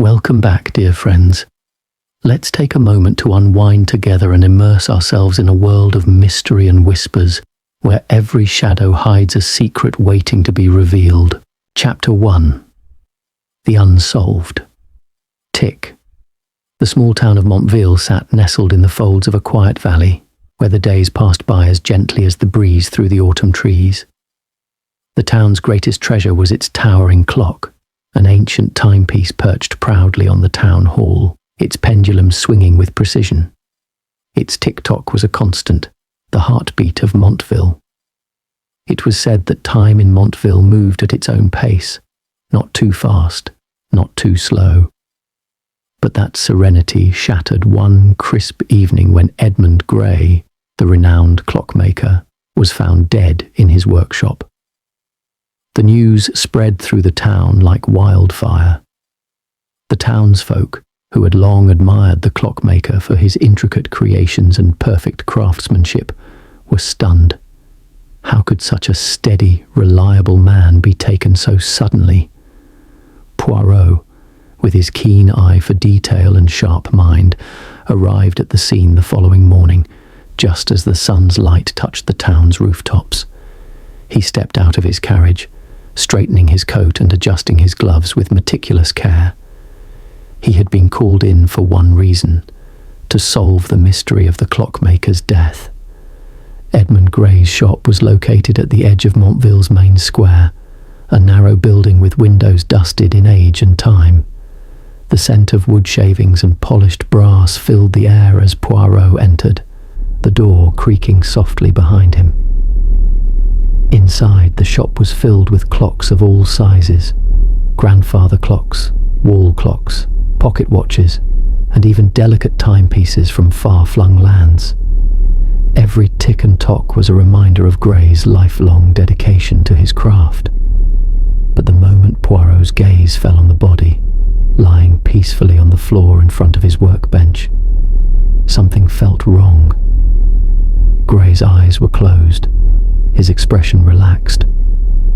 Welcome back, dear friends. Let's take a moment to unwind together and immerse ourselves in a world of mystery and whispers, where every shadow hides a secret waiting to be revealed. Chapter 1. The Unsolved. Tick. The small town of Montville sat nestled in the folds of a quiet valley, where the days passed by as gently as the breeze through the autumn trees. The town's greatest treasure was its towering clock, an ancient timepiece perched proudly on the town hall, its pendulum swinging with precision. Its tick-tock was a constant, the heartbeat of Montville. It was said that time in Montville moved at its own pace, not too fast, not too slow. But that serenity shattered one crisp evening when Edmund Gray, the renowned clockmaker, was found dead in his workshop. The news spread through the town like wildfire. The townsfolk, who had long admired the clockmaker for his intricate creations and perfect craftsmanship, were stunned. How could such a steady, reliable man be taken so suddenly? Poirot, with his keen eye for detail and sharp mind, arrived at the scene the following morning, just as the sun's light touched the town's rooftops. He stepped out of his carriage, straightening his coat and adjusting his gloves with meticulous care. He had been called in for one reason: to solve the mystery of the clockmaker's death. Edmund Gray's shop was located at the edge of Montville's main square, a narrow building with windows dusted in age and time. The scent of wood shavings and polished brass filled the air as Poirot entered, the door creaking softly behind him. Inside, the shop was filled with clocks of all sizes: grandfather clocks, wall clocks, pocket watches, and even delicate timepieces from far-flung lands. Every tick and tock was a reminder of Gray's lifelong dedication to his craft. But the moment Poirot's gaze fell on the body, lying peacefully on the floor in front of his workbench, something felt wrong. Gray's eyes were closed, his expression relaxed,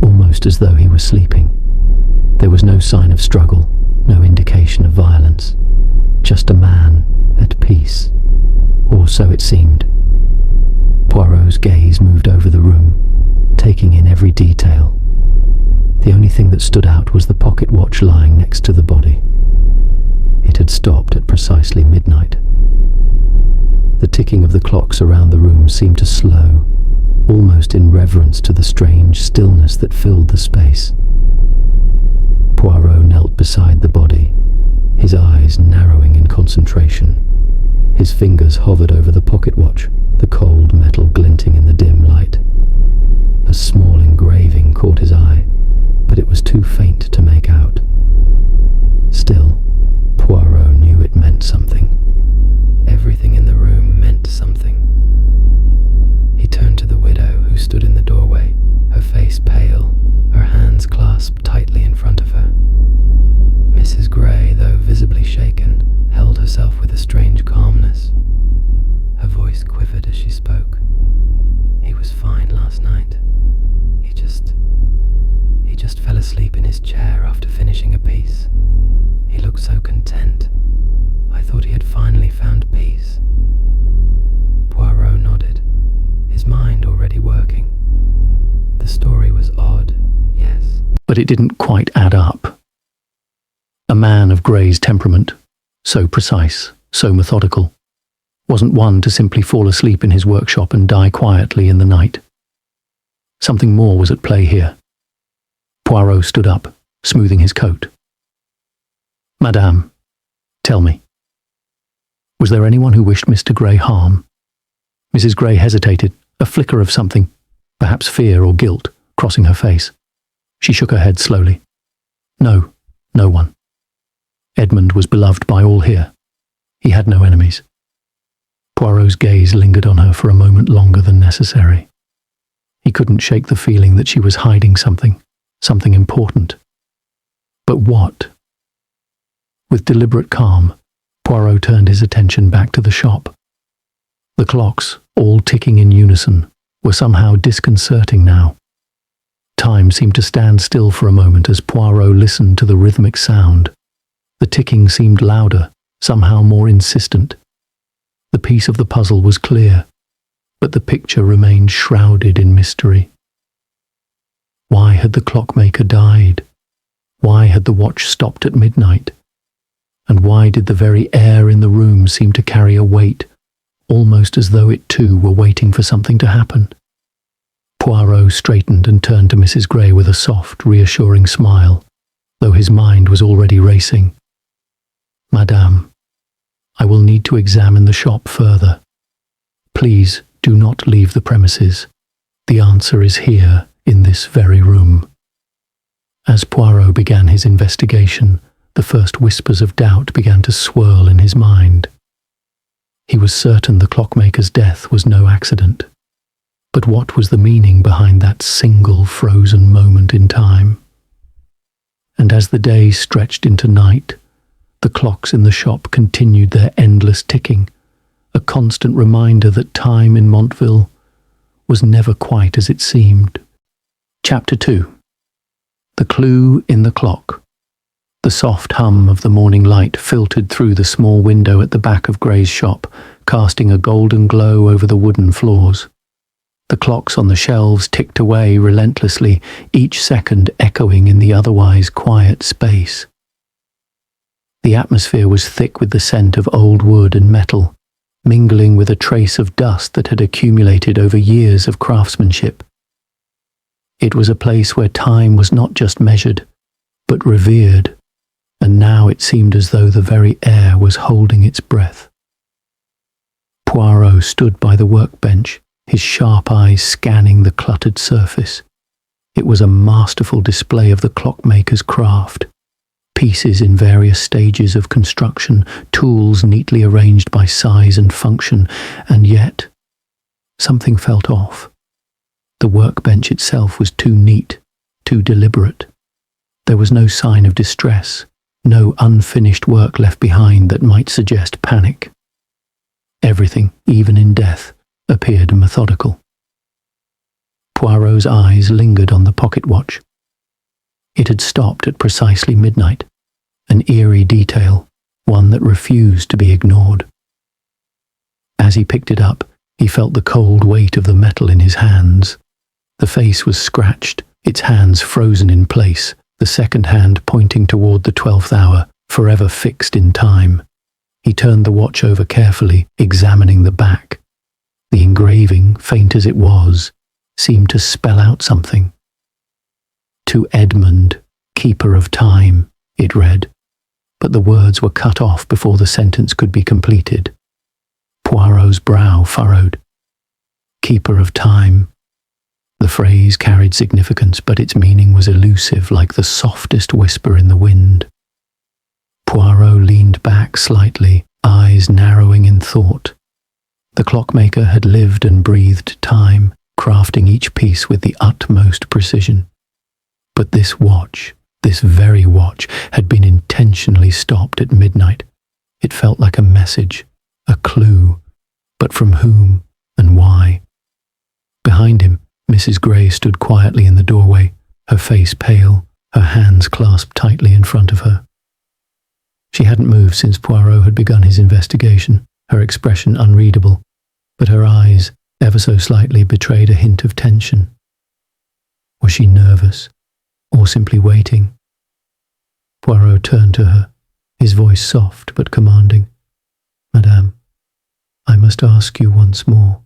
almost as though he was sleeping. There was no sign of struggle, no indication of violence, just a man at peace, or so it seemed. Poirot's gaze moved over the room, taking in every detail. The only thing that stood out was the pocket watch lying next to the body. It had stopped at precisely midnight. The ticking of the clocks around the room seemed to slow, almost in reverence to the strange stillness that filled the space. Poirot knelt beside the body, his eyes narrowing in concentration. His fingers hovered over the pocket watch, the cold metal glinting in the dim light. A small engraving caught his eye, but it was too faint to make out. Still, Poirot knew it meant something. Everything in the room meant something. He turned to the widow who stood in the doorway, her face pale, her hands clasped tightly in front of her. Mrs. Gray, though visibly shaken, held herself with a strange calmness. Her voice quivered as she spoke. "He was fine last night. He just fell asleep in his chair after finishing a piece. He looked so content. I thought he had finally found peace." Poirot nodded, his mind already working. The story was odd, yes, but it didn't quite add up. A man of Gray's temperament, so precise, so methodical, wasn't one to simply fall asleep in his workshop and die quietly in the night. Something more was at play here. Poirot stood up, smoothing his coat. "Madame, tell me, was there anyone who wished Mr. Gray harm?" Mrs. Gray hesitated, a flicker of something, perhaps fear or guilt, crossing her face. She shook her head slowly. "No, no one. Edmund was beloved by all here. He had no enemies." Poirot's gaze lingered on her for a moment longer than necessary. He couldn't shake the feeling that she was hiding something important. But what? With deliberate calm, Poirot turned his attention back to the shop. The clocks, all ticking in unison, were somehow disconcerting now. Time seemed to stand still for a moment as Poirot listened to the rhythmic sound, The ticking seemed louder, somehow more insistent. The piece of the puzzle was clear, but the picture remained shrouded in mystery. Why had the clockmaker died? Why had the watch stopped at midnight? And why did the very air in the room seem to carry a weight, almost as though it too were waiting for something to happen? Poirot straightened and turned to Mrs. Gray with a soft, reassuring smile, though his mind was already racing. "Madame, I will need to examine the shop further. Please do not leave the premises. The answer is here, in this very room." As Poirot began his investigation, the first whispers of doubt began to swirl in his mind. He was certain the clockmaker's death was no accident. But what was the meaning behind that single frozen moment in time? And as the day stretched into night, the clocks in the shop continued their endless ticking, a constant reminder that time in Montville was never quite as it seemed. Chapter 2. The Clue in the Clock. The soft hum of the morning light filtered through the small window at the back of Gray's shop, casting a golden glow over the wooden floors. The clocks on the shelves ticked away relentlessly, each second echoing in the otherwise quiet space. The atmosphere was thick with the scent of old wood and metal, mingling with a trace of dust that had accumulated over years of craftsmanship. It was a place where time was not just measured, but revered, and now it seemed as though the very air was holding its breath. Poirot stood by the workbench, his sharp eyes scanning the cluttered surface. It was a masterful display of the clockmaker's craft. Pieces in various stages of construction, tools neatly arranged by size and function, and yet something felt off. The workbench itself was too neat, too deliberate. There was no sign of distress, no unfinished work left behind that might suggest panic. Everything, even in death, appeared methodical. Poirot's eyes lingered on the pocket watch. It had stopped at precisely midnight, an eerie detail, one that refused to be ignored. As he picked it up, he felt the cold weight of the metal in his hands. The face was scratched, its hands frozen in place, the second hand pointing toward the 12th hour, forever fixed in time. He turned the watch over carefully, examining the back. The engraving, faint as it was, seemed to spell out something. "To Edmund, keeper of time," it read, but the words were cut off before the sentence could be completed. Poirot's brow furrowed. Keeper of time. The phrase carried significance, but its meaning was elusive, like the softest whisper in the wind. Poirot leaned back slightly, eyes narrowing in thought. The clockmaker had lived and breathed time, crafting each piece with the utmost precision. But this watch, this very watch, had been intentionally stopped at midnight. It felt like a message, a clue, but from whom and why? Behind him, Mrs. Gray stood quietly in the doorway, her face pale, her hands clasped tightly in front of her. She hadn't moved since Poirot had begun his investigation, her expression unreadable, but her eyes, ever so slightly, betrayed a hint of tension. Was she nervous, or simply waiting? Poirot turned to her, his voice soft but commanding. "Madame, I must ask you once more.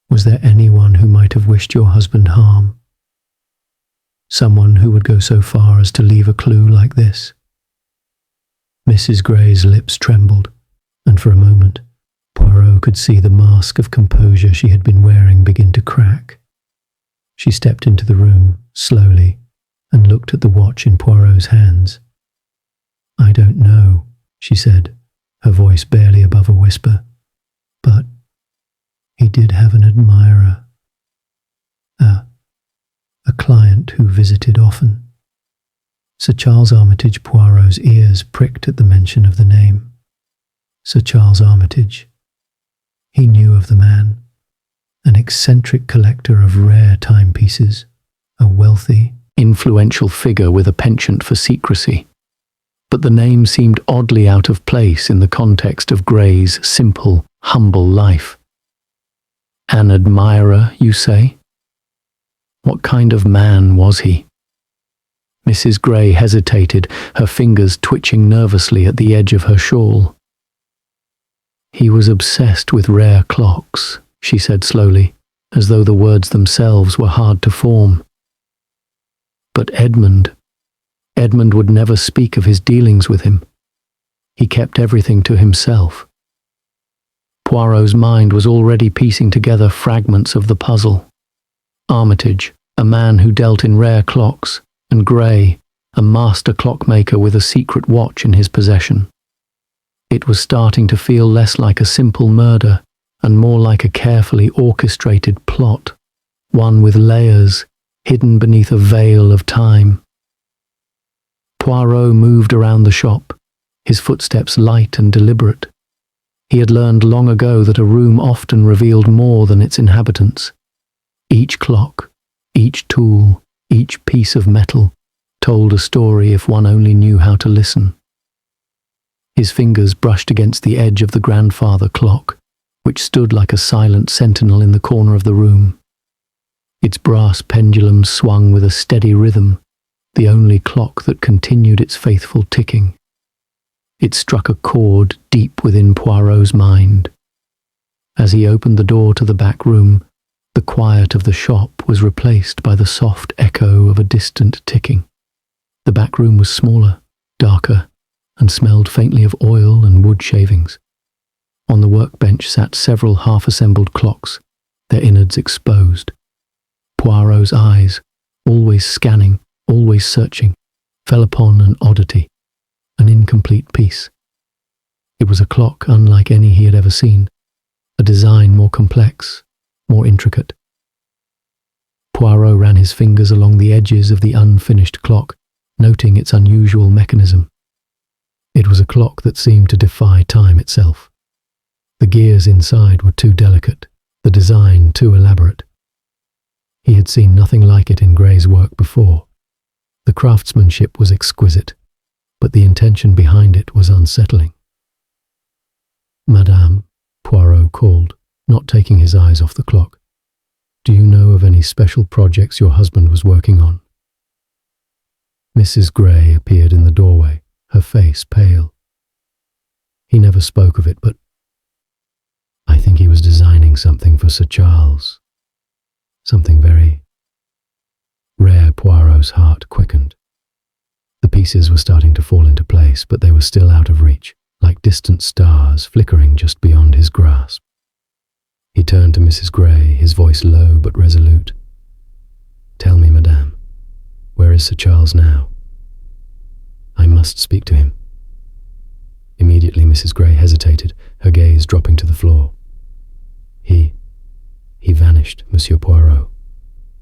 Was there anyone who might have wished your husband harm? Someone who would go so far as to leave a clue like this?" Mrs. Gray's lips trembled, and for a moment, Poirot could see the mask of composure she had been wearing begin to crack. She stepped into the room, slowly, and looked at the watch in Poirot's hands. "I don't know," she said, her voice barely above a whisper, "but he did have an admirer. A client who visited often." Sir Charles Armitage. Poirot's ears pricked at the mention of the name. Sir Charles Armitage. He knew of the man, an eccentric collector of rare timepieces, a wealthy, influential figure with a penchant for secrecy. but the name seemed oddly out of place in the context of Gray's simple, humble life. An admirer, you say? What kind of man was he? Mrs. Gray hesitated, her fingers twitching nervously at the edge of her shawl. He was obsessed with rare clocks, she said slowly, as though the words themselves were hard to form. But Edmund would never speak of his dealings with him. He kept everything to himself. Poirot's mind was already piecing together fragments of the puzzle. Armitage, a man who dealt in rare clocks, and Gray, a master clockmaker with a secret watch in his possession. It was starting to feel less like a simple murder and more like a carefully orchestrated plot, one with layers hidden beneath a veil of time. Poirot moved around the shop, his footsteps light and deliberate. He had learned long ago that a room often revealed more than its inhabitants. Each clock, each tool, each piece of metal told a story if one only knew how to listen. His fingers brushed against the edge of the grandfather clock, which stood like a silent sentinel in the corner of the room. Its brass pendulum swung with a steady rhythm, the only clock that continued its faithful ticking. It struck a chord deep within Poirot's mind. As he opened the door to the back room, the quiet of the shop was replaced by the soft echo of a distant ticking. The back room was smaller, darker, and smelled faintly of oil and wood shavings. On the workbench sat several half-assembled clocks, their innards exposed. Poirot's eyes, always scanning, always searching, fell upon an oddity, an incomplete piece. It was a clock unlike any he had ever seen, a design more complex, more intricate. Poirot ran his fingers along the edges of the unfinished clock, noting its unusual mechanism. It was a clock that seemed to defy time itself. The gears inside were too delicate, the design too elaborate. He had seen nothing like it in Gray's work before. The craftsmanship was exquisite, but the intention behind it was unsettling. "Madame," Poirot called, not taking his eyes off the clock, "do you know of any special projects your husband was working on?" Mrs. Gray appeared in the doorway, her face pale. "He never spoke of it, but I think he was designing something for Sir Charles. Something very rare." Poirot's heart quickened. The pieces were starting to fall into place, but they were still out of reach, like distant stars flickering just beyond his grasp. He turned to Mrs. Gray, his voice low but resolute. "Tell me, madame, where is Sir Charles now? I must speak to him." Immediately Mrs. Gray hesitated, her gaze dropping to the floor. He vanished, Monsieur Poirot.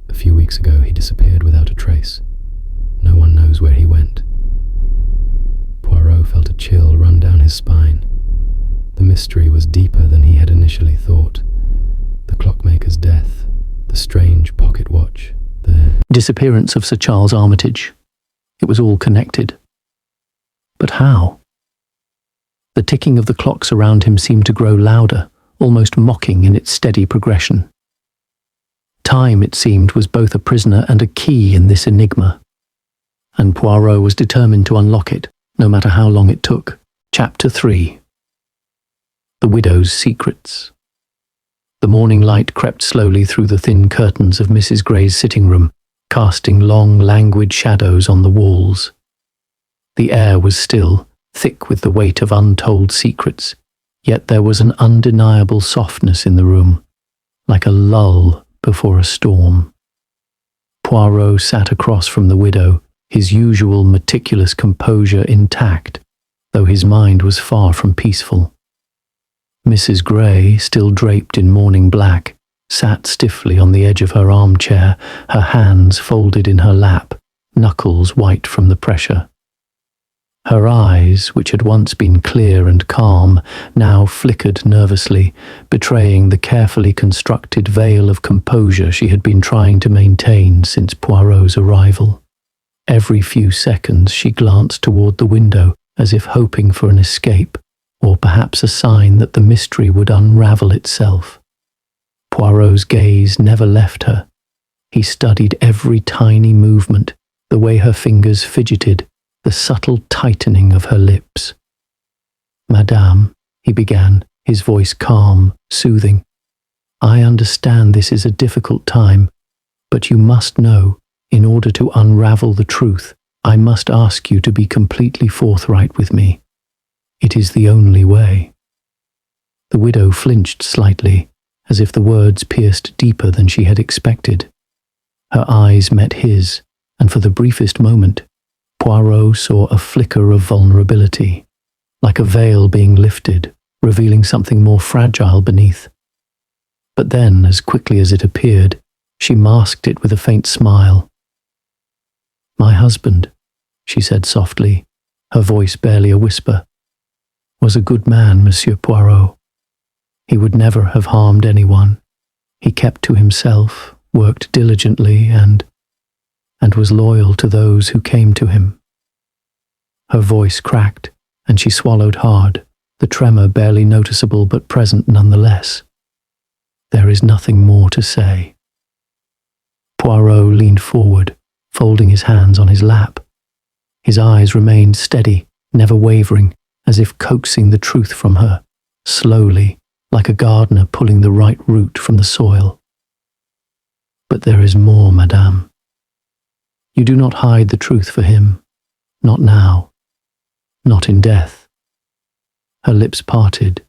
A few weeks ago he disappeared without a trace. No one knows where he went." Poirot felt a chill run down his spine. The mystery was deeper than he had initially thought. The clockmaker's death, the strange pocket watch, the disappearance of Sir Charles Armitage. It was all connected. But how? The ticking of the clocks around him seemed to grow louder, almost mocking in its steady progression. Time, it seemed, was both a prisoner and a key in this enigma, and Poirot was determined to unlock it, no matter how long it took. Chapter 3. The Widow's Secrets. The morning light crept slowly through the thin curtains of Mrs. Gray's sitting room, casting long, languid shadows on the walls. The air was still, thick with the weight of untold secrets, yet there was an undeniable softness in the room, like a lull before a storm. Poirot sat across from the widow, his usual meticulous composure intact, though his mind was far from peaceful. Mrs. Gray, still draped in mourning black, sat stiffly on the edge of her armchair, her hands folded in her lap, knuckles white from the pressure. Her eyes, which had once been clear and calm, now flickered nervously, betraying the carefully constructed veil of composure she had been trying to maintain since Poirot's arrival. Every few seconds she glanced toward the window, as if hoping for an escape, or perhaps a sign that the mystery would unravel itself. Poirot's gaze never left her. He studied every tiny movement, the way her fingers fidgeted, the subtle tightening of her lips. "Madame," he began, his voice calm, soothing, "I understand this is a difficult time, but you must know, in order to unravel the truth, I must ask you to be completely forthright with me. It is the only way." The widow flinched slightly, as if the words pierced deeper than she had expected. Her eyes met his, and for the briefest moment, Poirot saw a flicker of vulnerability, like a veil being lifted, revealing something more fragile beneath. But then, as quickly as it appeared, she masked it with a faint smile. "My husband," she said softly, her voice barely a whisper, "was a good man, Monsieur Poirot. He would never have harmed anyone. He kept to himself, worked diligently, and was loyal to those who came to him." Her voice cracked, and she swallowed hard, the tremor barely noticeable but present nonetheless. "There is nothing more to say." Poirot leaned forward, folding his hands on his lap. His eyes remained steady, never wavering, as if coaxing the truth from her, slowly, like a gardener pulling the right root from the soil. "But there is more, madame. You do not hide the truth for him, not now, not in death." Her lips parted,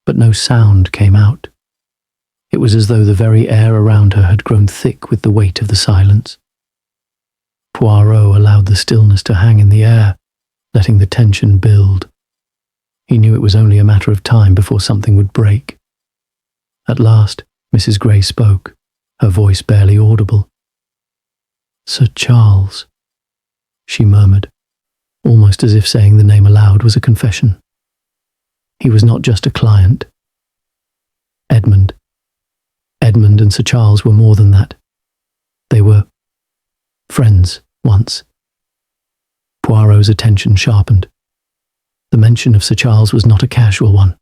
but no sound came out. It was as though the very air around her had grown thick with the weight of the silence. Poirot allowed the stillness to hang in the air, letting the tension build. He knew it was only a matter of time before something would break. At last, Mrs. Gray spoke, her voice barely audible. "Sir Charles," she murmured, almost as if saying the name aloud was a confession. "He was not just a client. Edmund and Sir Charles were more than that. They were friends once." Poirot's attention sharpened. The mention of Sir Charles was not a casual one.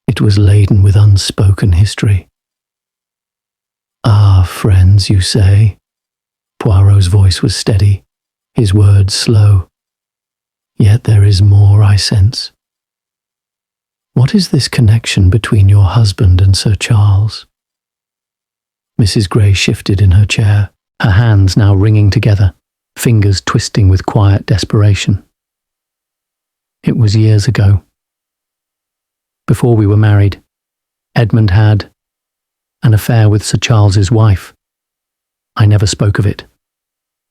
It was laden with unspoken history. "Ah, friends, you say?" Poirot's voice was steady, his words slow. "Yet there is more, I sense. What is this connection between your husband and Sir Charles?" Mrs. Gray shifted in her chair, her hands now wringing together, fingers twisting with quiet desperation. "It was years ago. Before we were married, Edmund had an affair with Sir Charles's wife. I never spoke of it.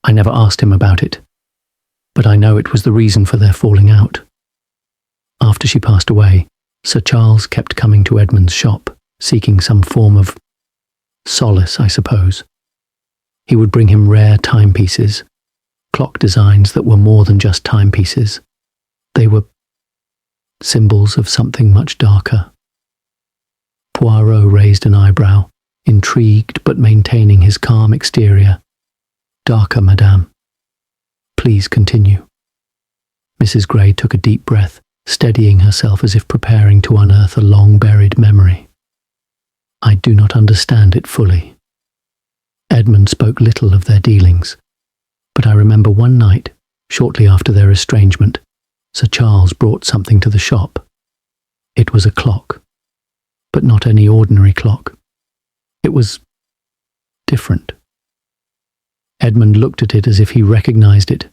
I never asked him about it. But I know it was the reason for their falling out. After she passed away, Sir Charles kept coming to Edmund's shop, seeking some form of solace, I suppose. He would bring him rare timepieces, clock designs that were more than just timepieces. They were symbols of something much darker." Poirot raised an eyebrow, intrigued but maintaining his calm exterior. "Darker, madame. Please continue." Mrs. Gray took a deep breath, steadying herself as if preparing to unearth a long-buried memory. "I do not understand it fully. Edmund spoke little of their dealings, but I remember one night, shortly after their estrangement, Sir Charles brought something to the shop. It was a clock, but not any ordinary clock. It was different. Edmund looked at it as if he recognized it,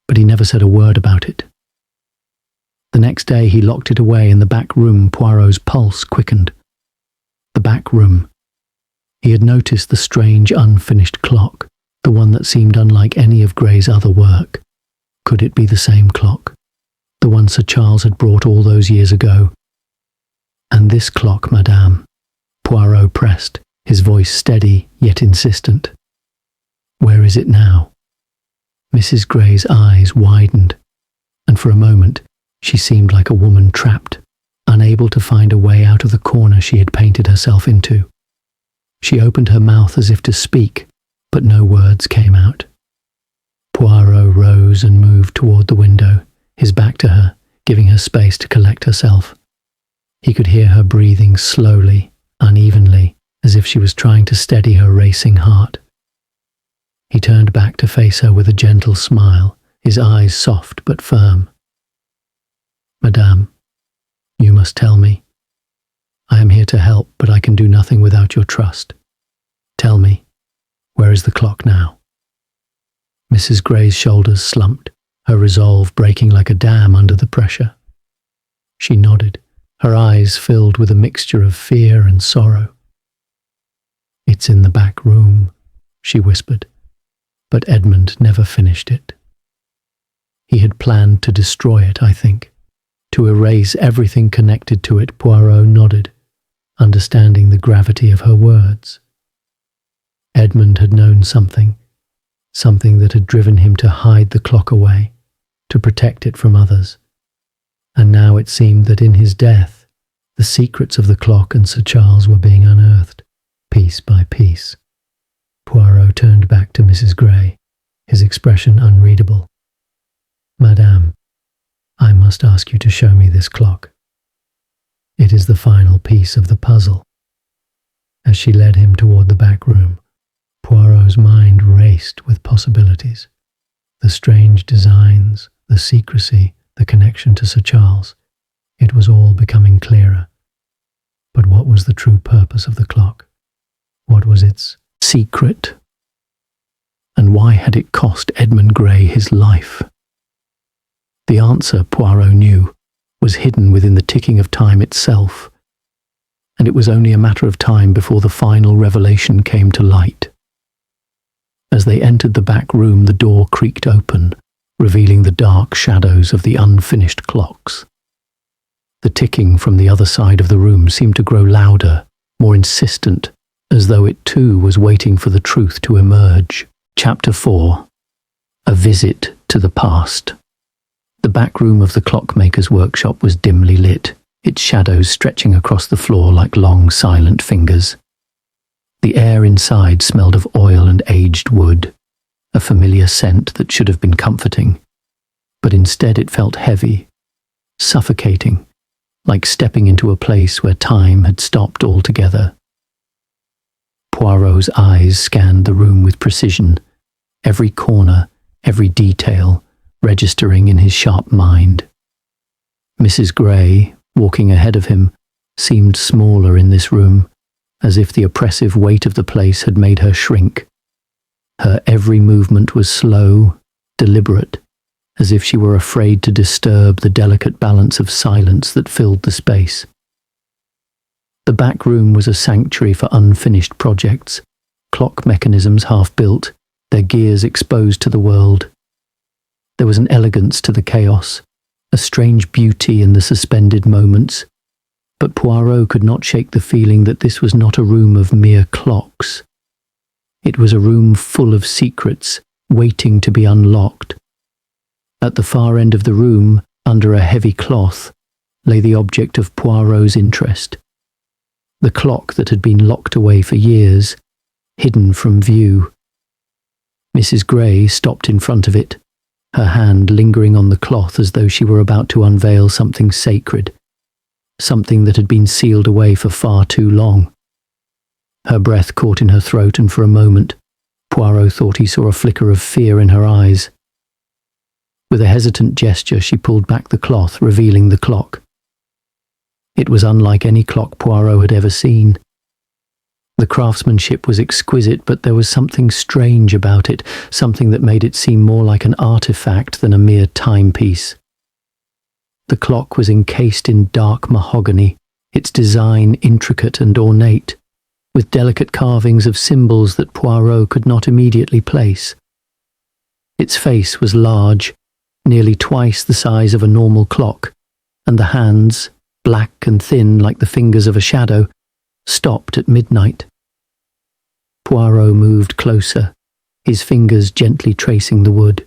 but he never said a word about it. The next day he locked it away in the back room. Poirot's pulse quickened. The back room. He had noticed the strange unfinished clock, the one that seemed unlike any of Gray's other work. Could it be the same clock? The one Sir Charles had brought all those years ago? "And this clock, madame," Poirot pressed, his voice steady yet insistent. "Where is it now?" Mrs. Gray's eyes widened, and for a moment she seemed like a woman trapped, unable to find a way out of the corner she had painted herself into. She opened her mouth as if to speak, but no words came out. Poirot rose and moved toward the window, his back to her, giving her space to collect herself. He could hear her breathing slowly, unevenly, as if she was trying to steady her racing heart. He turned back to face her with a gentle smile, his eyes soft but firm. "Madame, you must tell me. I am here to help, but I can do nothing without your trust. Tell me, where is the clock now?" Mrs. Gray's shoulders slumped, her resolve breaking like a dam under the pressure. She nodded, her eyes filled with a mixture of fear and sorrow. "It's in the back room," she whispered, but Edmund never finished it. He had planned to destroy it, I think, to erase everything connected to it. Poirot nodded, understanding the gravity of her words. Edmund had known something that had driven him to hide the clock away, to protect it from others. And now it seemed that in his death, the secrets of the clock and Sir Charles were being unearthed, piece by piece. Poirot turned back to Mrs. Gray, his expression unreadable. "Madame, I must ask you to show me this clock. It is the final piece of the puzzle." As she led him toward the back room, Poirot's mind raced with possibilities. The strange designs, the secrecy, the connection to Sir Charles. It was all becoming clearer. But what was the true purpose of the clock? What was its secret? And why had it cost Edmund Gray his life? The answer, Poirot knew, was hidden within the ticking of time itself, and it was only a matter of time before the final revelation came to light. As they entered the back room, the door creaked open, revealing the dark shadows of the unfinished clocks. The ticking from the other side of the room seemed to grow louder, more insistent, as though it too was waiting for the truth to emerge. Chapter 4. A Visit to the Past. The back room of the clockmaker's workshop was dimly lit, its shadows stretching across the floor like long, silent fingers. The air inside smelled of oil and aged wood, a familiar scent that should have been comforting, but instead it felt heavy, suffocating, like stepping into a place where time had stopped altogether. Poirot's eyes scanned the room with precision, every corner, every detail, registering in his sharp mind. Mrs. Gray, walking ahead of him, seemed smaller in this room, as if the oppressive weight of the place had made her shrink. Her every movement was slow, deliberate, as if she were afraid to disturb the delicate balance of silence that filled the space. The back room was a sanctuary for unfinished projects, clock mechanisms half-built, their gears exposed to the world. There was an elegance to the chaos, a strange beauty in the suspended moments, but Poirot could not shake the feeling that this was not a room of mere clocks. It was a room full of secrets, waiting to be unlocked. At the far end of the room, under a heavy cloth, lay the object of Poirot's interest. The clock that had been locked away for years, hidden from view. Mrs. Gray stopped in front of it, her hand lingering on the cloth as though she were about to unveil something sacred, something that had been sealed away for far too long. Her breath caught in her throat, and for a moment, Poirot thought he saw a flicker of fear in her eyes. With a hesitant gesture, she pulled back the cloth, revealing the clock. It was unlike any clock Poirot had ever seen. The craftsmanship was exquisite, but there was something strange about it, something that made it seem more like an artifact than a mere timepiece. The clock was encased in dark mahogany, its design intricate and ornate, with delicate carvings of symbols that Poirot could not immediately place. Its face was large, nearly twice the size of a normal clock, and the hands, black and thin like the fingers of a shadow, stopped at midnight. Poirot moved closer, his fingers gently tracing the wood.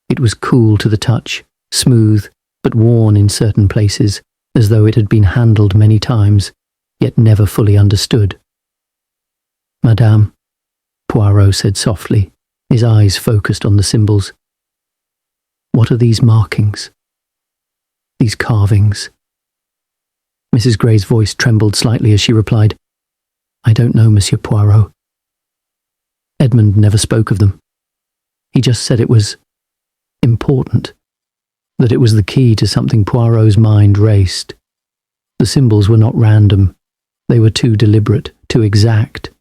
It was cool to the touch, smooth, but worn in certain places, as though it had been handled many times, yet never fully understood. "Madame," Poirot said softly, his eyes focused on the symbols. "What are these markings?" these carvings. Mrs. Gray's voice trembled slightly as she replied, "I don't know, Monsieur Poirot. Edmund never spoke of them. He just said it was important, that it was the key to something Poirot's mind raced. The symbols were not random. They were too deliberate, too exact.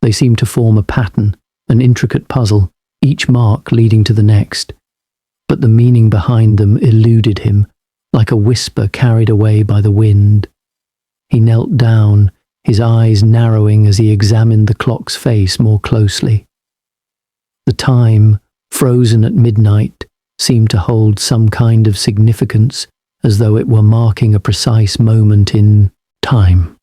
They seemed to form a pattern, an intricate puzzle, each mark leading to the next. But the meaning behind them eluded him, like a whisper carried away by the wind. He knelt down, his eyes narrowing as he examined the clock's face more closely. The time, frozen at midnight, seemed to hold some kind of significance, as though it were marking a precise moment in time.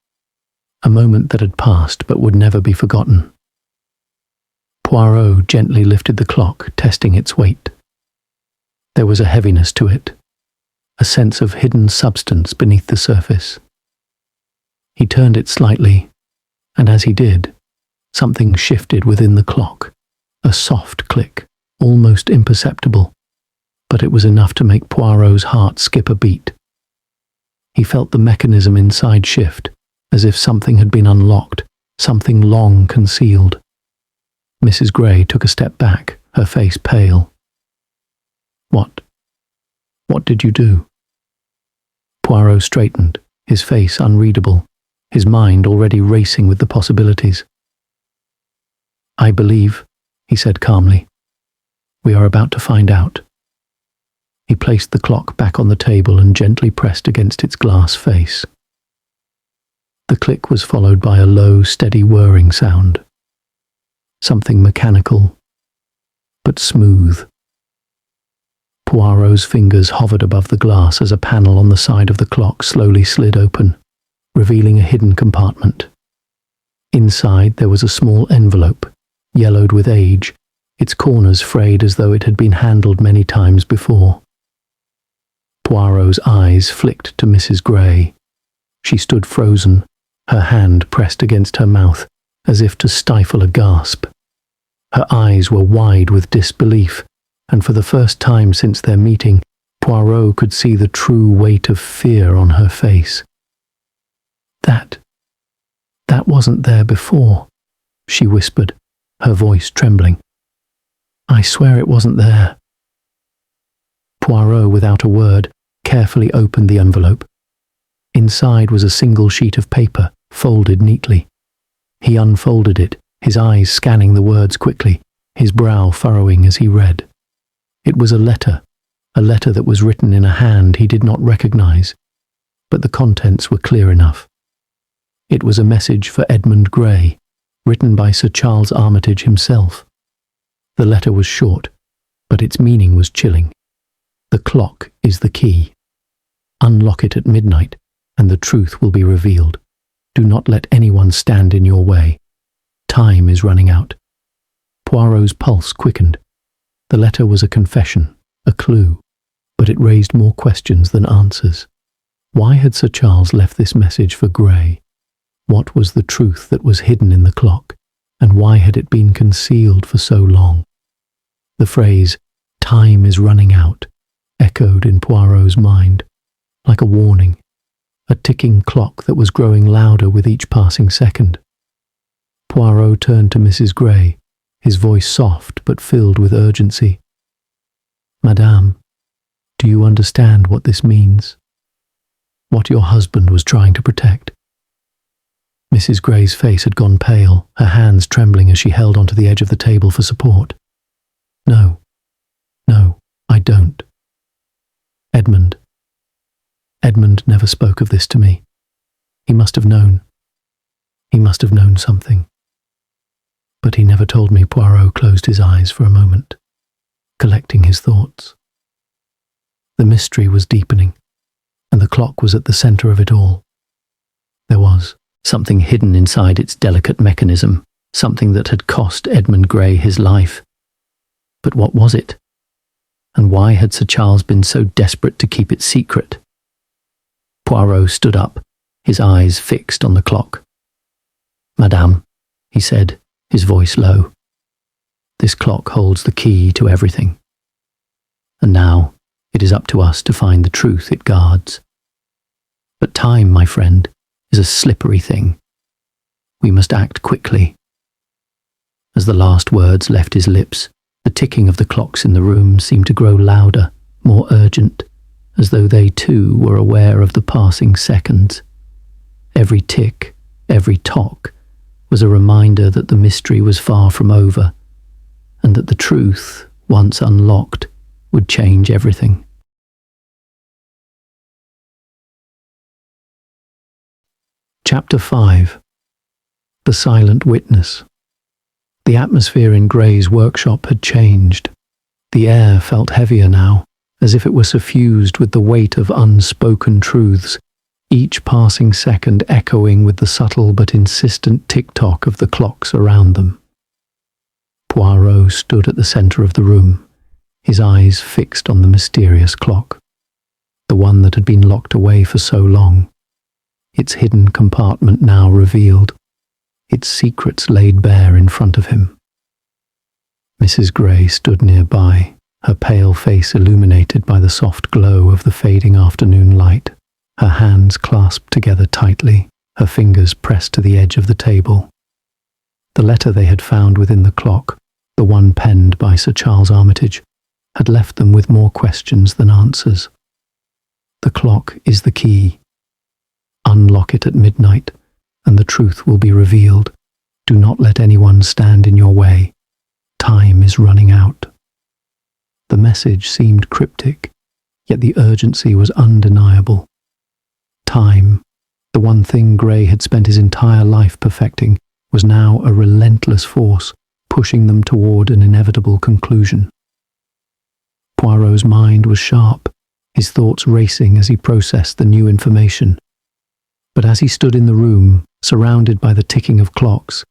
A moment that had passed but would never be forgotten. Poirot gently lifted the clock, testing its weight. There was a heaviness to it, a sense of hidden substance beneath the surface. He turned it slightly, and as he did, something shifted within the clock, a soft click, almost imperceptible, but it was enough to make Poirot's heart skip a beat. He felt the mechanism inside shift, as if something had been unlocked, something long concealed. Mrs. Gray took a step back, her face pale. What did you do?" Poirot straightened, his face unreadable, his mind already racing with the possibilities. "I believe," he said calmly. "We are about to find out." He placed the clock back on the table and gently pressed against its glass face. The click was followed by a low, steady whirring sound. Something mechanical, but smooth. Poirot's fingers hovered above the glass as a panel on the side of the clock slowly slid open, revealing a hidden compartment. Inside there was a small envelope, yellowed with age, its corners frayed as though it had been handled many times before. Poirot's eyes flicked to Mrs. Gray. She stood frozen, her hand pressed against her mouth, as if to stifle a gasp. Her eyes were wide with disbelief, and for the first time since their meeting, Poirot could see the true weight of fear on her face. That wasn't there before," she whispered, her voice trembling. "I swear it wasn't there." Poirot, without a word, carefully opened the envelope. Inside was a single sheet of paper, folded neatly. He unfolded it, his eyes scanning the words quickly, his brow furrowing as he read. It was a letter that was written in a hand he did not recognize, but the contents were clear enough. It was a message for Edmund Gray, written by Sir Charles Armitage himself. The letter was short, but its meaning was chilling. "The clock is the key. Unlock it at midnight, and the truth will be revealed. Do not let anyone stand in your way. Time is running out." Poirot's pulse quickened. The letter was a confession, a clue, but it raised more questions than answers. Why had Sir Charles left this message for Gray? What was the truth that was hidden in the clock, and why had it been concealed for so long? The phrase, "time is running out," echoed in Poirot's mind, like a warning, a ticking clock that was growing louder with each passing second. Poirot turned to Mrs. Gray, his voice soft but filled with urgency. "Madame, do you understand what this means? What your husband was trying to protect?" Mrs. Gray's face had gone pale, her hands trembling as she held onto the edge of the table for support. No, I don't. Edmund never spoke of this to me. He must have known. He must have known something. But he never told me." Poirot closed his eyes for a moment, collecting his thoughts. The mystery was deepening, and the clock was at the center of it all. There was something hidden inside its delicate mechanism, something that had cost Edmund Gray his life. But what was it? And why had Sir Charles been so desperate to keep it secret? Poirot stood up, his eyes fixed on the clock. "Madame," he said, his voice low, "this clock holds the key to everything. And now, It is up to us to find the truth it guards. But time, my friend, is a slippery thing. We must act quickly." As the last words left his lips, the ticking of the clocks in the room seemed to grow louder, more urgent, as though they too were aware of the passing seconds. Every tick, every tock, was a reminder that the mystery was far from over, and that the truth, once unlocked, would change everything. Chapter 5. The Silent Witness. The atmosphere in Gray's workshop had changed. The air felt heavier now, as if it were suffused with the weight of unspoken truths, each passing second echoing with the subtle but insistent tick-tock of the clocks around them. Poirot stood at the centre of the room, his eyes fixed on the mysterious clock, the one that had been locked away for so long, its hidden compartment now revealed, its secrets laid bare in front of him. Mrs. Gray stood nearby, her pale face illuminated by the soft glow of the fading afternoon light, her hands clasped together tightly, her fingers pressed to the edge of the table. The letter they had found within the clock, the one penned by Sir Charles Armitage, had left them with more questions than answers. The clock is the key. Unlock it at midnight, and the truth will be revealed. Do not let anyone stand in your way. Time is running out. The message seemed cryptic, yet the urgency was undeniable. Time, the one thing Gray had spent his entire life perfecting, was now a relentless force, pushing them toward an inevitable conclusion. Poirot's mind was sharp, his thoughts racing as he processed the new information. But as he stood in the room, surrounded by the ticking of clocks,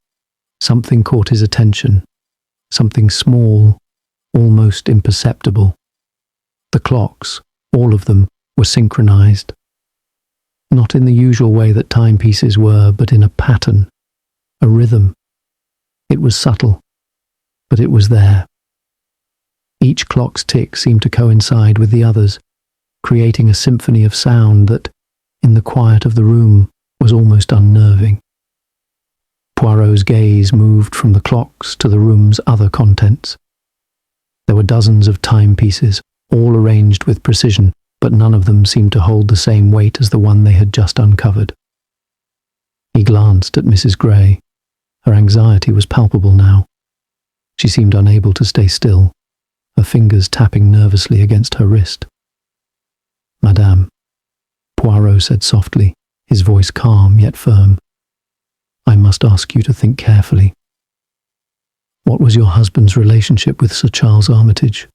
something caught his attention, something small, almost imperceptible. The clocks, all of them, were synchronized. Not in the usual way that timepieces were, but in a pattern, a rhythm. It was subtle, but it was there. Each clock's tick seemed to coincide with the others, creating a symphony of sound that, in the quiet of the room, was almost unnerving. Poirot's gaze moved from the clocks to the room's other contents. There were dozens of timepieces, all arranged with precision, but none of them seemed to hold the same weight as the one they had just uncovered. He glanced at Mrs. Gray. Her anxiety was palpable now. She seemed unable to stay still, her fingers tapping nervously against her wrist. "Madame," Poirot said softly, his voice calm yet firm, "I must ask you to think carefully. What was your husband's relationship with Sir Charles Armitage?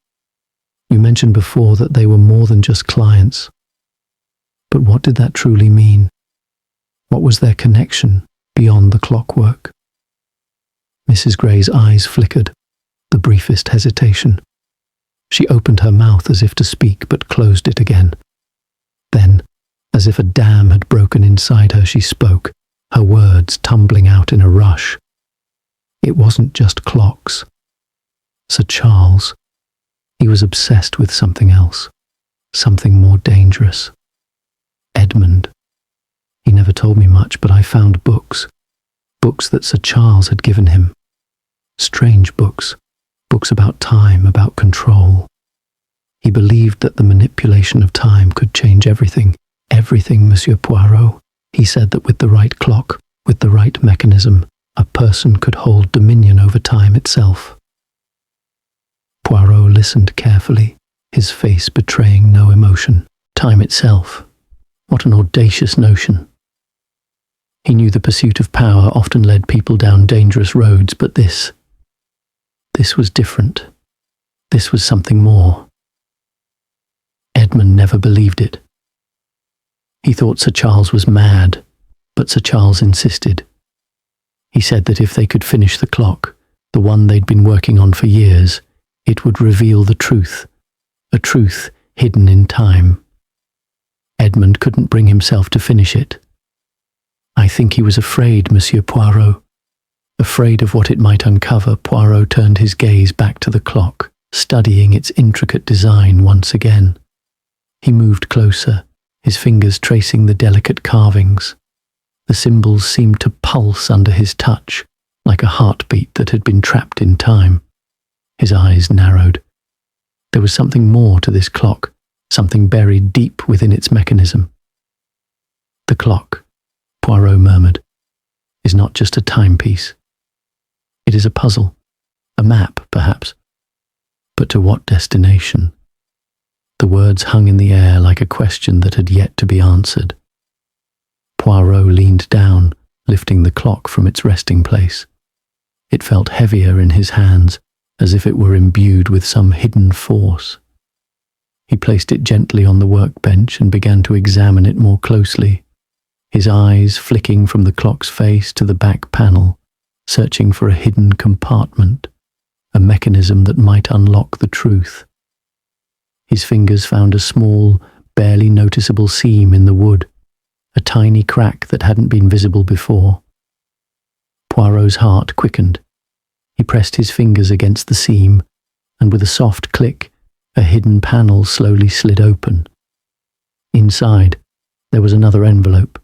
You mentioned before that they were more than just clients. But what did that truly mean? What was their connection beyond the clockwork?" Mrs. Gray's eyes flickered, the briefest hesitation. She opened her mouth as if to speak, but closed it again. Then, as if a dam had broken inside her, she spoke, her words tumbling out in a rush. It wasn't just clocks. Sir Charles. He was obsessed with something else, something more dangerous. Edmund. He never told me much, but I found books. Books that Sir Charles had given him. Strange books. Books about time, about control. He believed that the manipulation of time could change everything. Everything, Monsieur Poirot. He said that with the right clock, with the right mechanism, a person could hold dominion over time itself. Poirot listened carefully, his face betraying no emotion. Time itself. What an audacious notion. He knew the pursuit of power often led people down dangerous roads, but this was different. This was something more. Edmund never believed it. He thought Sir Charles was mad, but Sir Charles insisted. He said that if they could finish the clock, the one they'd been working on for years, it would reveal the truth, a truth hidden in time. Edmund couldn't bring himself to finish it. I think he was afraid, Monsieur Poirot. Afraid of what it might uncover, Poirot turned his gaze back to the clock, studying its intricate design once again. He moved closer, his fingers tracing the delicate carvings. The symbols seemed to pulse under his touch, like a heartbeat that had been trapped in time. His eyes narrowed. There was something more to this clock, something buried deep within its mechanism. The clock, Poirot murmured, is not just a timepiece. It is a puzzle, a map, perhaps. But to what destination? The words hung in the air like a question that had yet to be answered. Poirot leaned down, lifting the clock from its resting place. It felt heavier in his hands, as if it were imbued with some hidden force. He placed it gently on the workbench and began to examine it more closely, his eyes flicking from the clock's face to the back panel, searching for a hidden compartment, a mechanism that might unlock the truth. His fingers found a small, barely noticeable seam in the wood, a tiny crack that hadn't been visible before. Poirot's heart quickened. He pressed his fingers against the seam, and with a soft click, a hidden panel slowly slid open. Inside, there was another envelope.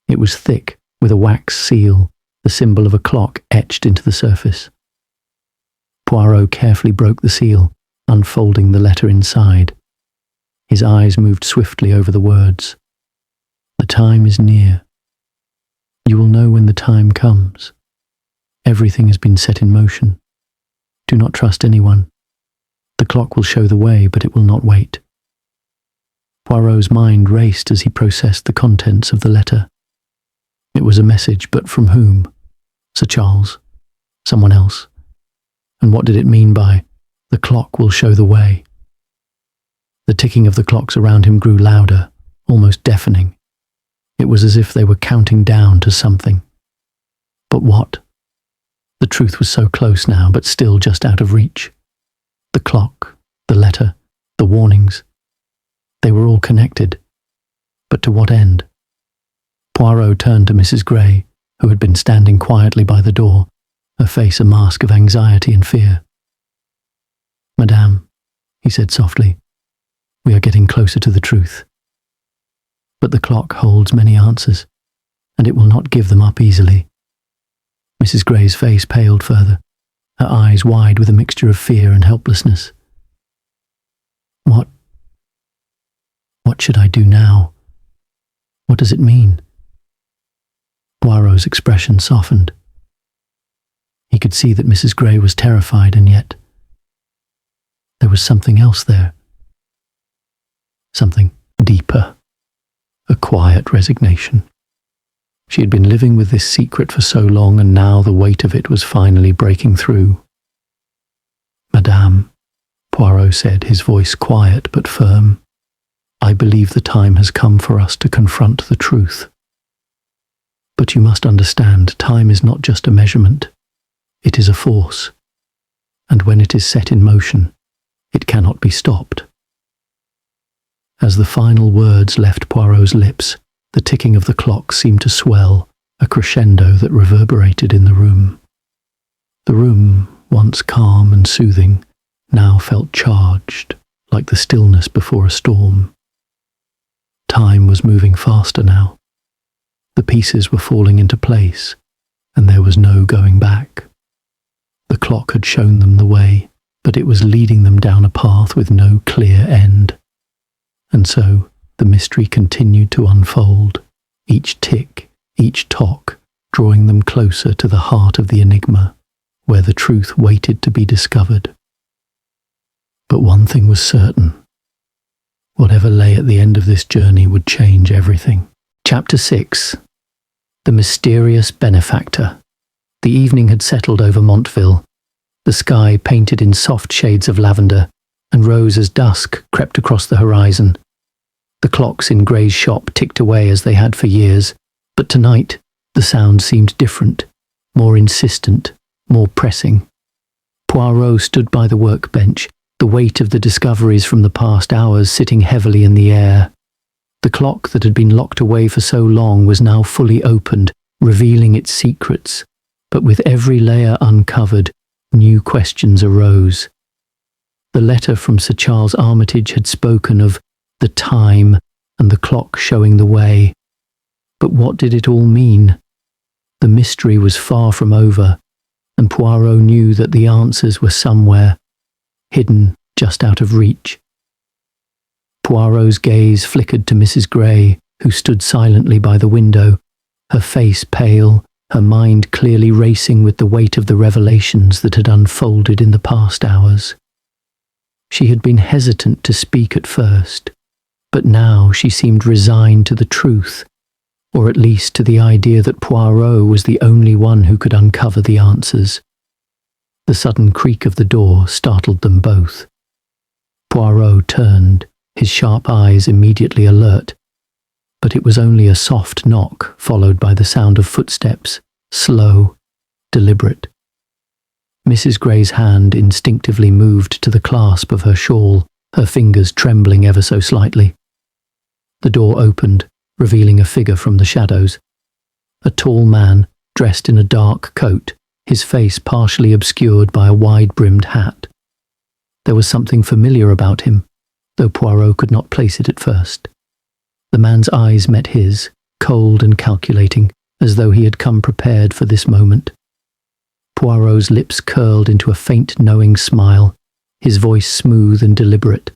It was thick, with a wax seal, the symbol of a clock etched into the surface. Poirot carefully broke the seal, unfolding the letter inside. His eyes moved swiftly over the words. The time is near. You will know when the time comes. Everything has been set in motion. Do not trust anyone. The clock will show the way, but it will not wait. Poirot's mind raced as he processed the contents of the letter. It was a message, but from whom? Sir Charles? Someone else? And what did it mean by, the clock will show the way? The ticking of the clocks around him grew louder, almost deafening. It was as if they were counting down to something. But what? The truth was so close now, but still just out of reach. The clock, the letter, the warnings. They were all connected. But to what end? Poirot turned to Mrs. Gray, who had been standing quietly by the door, her face a mask of anxiety and fear. Madame, he said softly, we are getting closer to the truth. But the clock holds many answers, and it will not give them up easily. Mrs. Gray's face paled further, her eyes wide with a mixture of fear and helplessness. What should I do now? What does it mean? Poirot's expression softened. He could see that Mrs. Gray was terrified, and yet there was something else there. Something deeper. A quiet resignation. She had been living with this secret for so long, and now the weight of it was finally breaking through. Madame, Poirot said, his voice quiet but firm, I believe the time has come for us to confront the truth. But you must understand, time is not just a measurement. It is a force. And when it is set in motion, it cannot be stopped. As the final words left Poirot's lips, the ticking of the clock seemed to swell, a crescendo that reverberated in the room. The room, once calm and soothing, now felt charged, like the stillness before a storm. Time was moving faster now. The pieces were falling into place, and there was no going back. The clock had shown them the way, but it was leading them down a path with no clear end. And so the mystery continued to unfold, each tick, each tock, drawing them closer to the heart of the enigma, where the truth waited to be discovered. But one thing was certain. Whatever lay at the end of this journey would change everything. Chapter 6. The Mysterious Benefactor. The evening had settled over Montville. The sky painted in soft shades of lavender, and rose as dusk crept across the horizon. The clocks in Gray's shop ticked away as they had for years, but tonight the sound seemed different, more insistent, more pressing. Poirot stood by the workbench, the weight of the discoveries from the past hours sitting heavily in the air. The clock that had been locked away for so long was now fully opened, revealing its secrets, but with every layer uncovered, new questions arose. The letter from Sir Charles Armitage had spoken of the time, and the clock showing the way. But what did it all mean? The mystery was far from over, and Poirot knew that the answers were somewhere, hidden just out of reach. Poirot's gaze flickered to Mrs. Gray, who stood silently by the window, her face pale, her mind clearly racing with the weight of the revelations that had unfolded in the past hours. She had been hesitant to speak at first, but now she seemed resigned to the truth, or at least to the idea that Poirot was the only one who could uncover the answers. The sudden creak of the door startled them both. Poirot turned, his sharp eyes immediately alert, but it was only a soft knock followed by the sound of footsteps, slow, deliberate. Mrs. Gray's hand instinctively moved to the clasp of her shawl, her fingers trembling ever so slightly. The door opened, revealing a figure from the shadows. A tall man, dressed in a dark coat, his face partially obscured by a wide-brimmed hat. There was something familiar about him, though Poirot could not place it at first. The man's eyes met his, cold and calculating, as though he had come prepared for this moment. Poirot's lips curled into a faint knowing smile, his voice smooth and deliberate.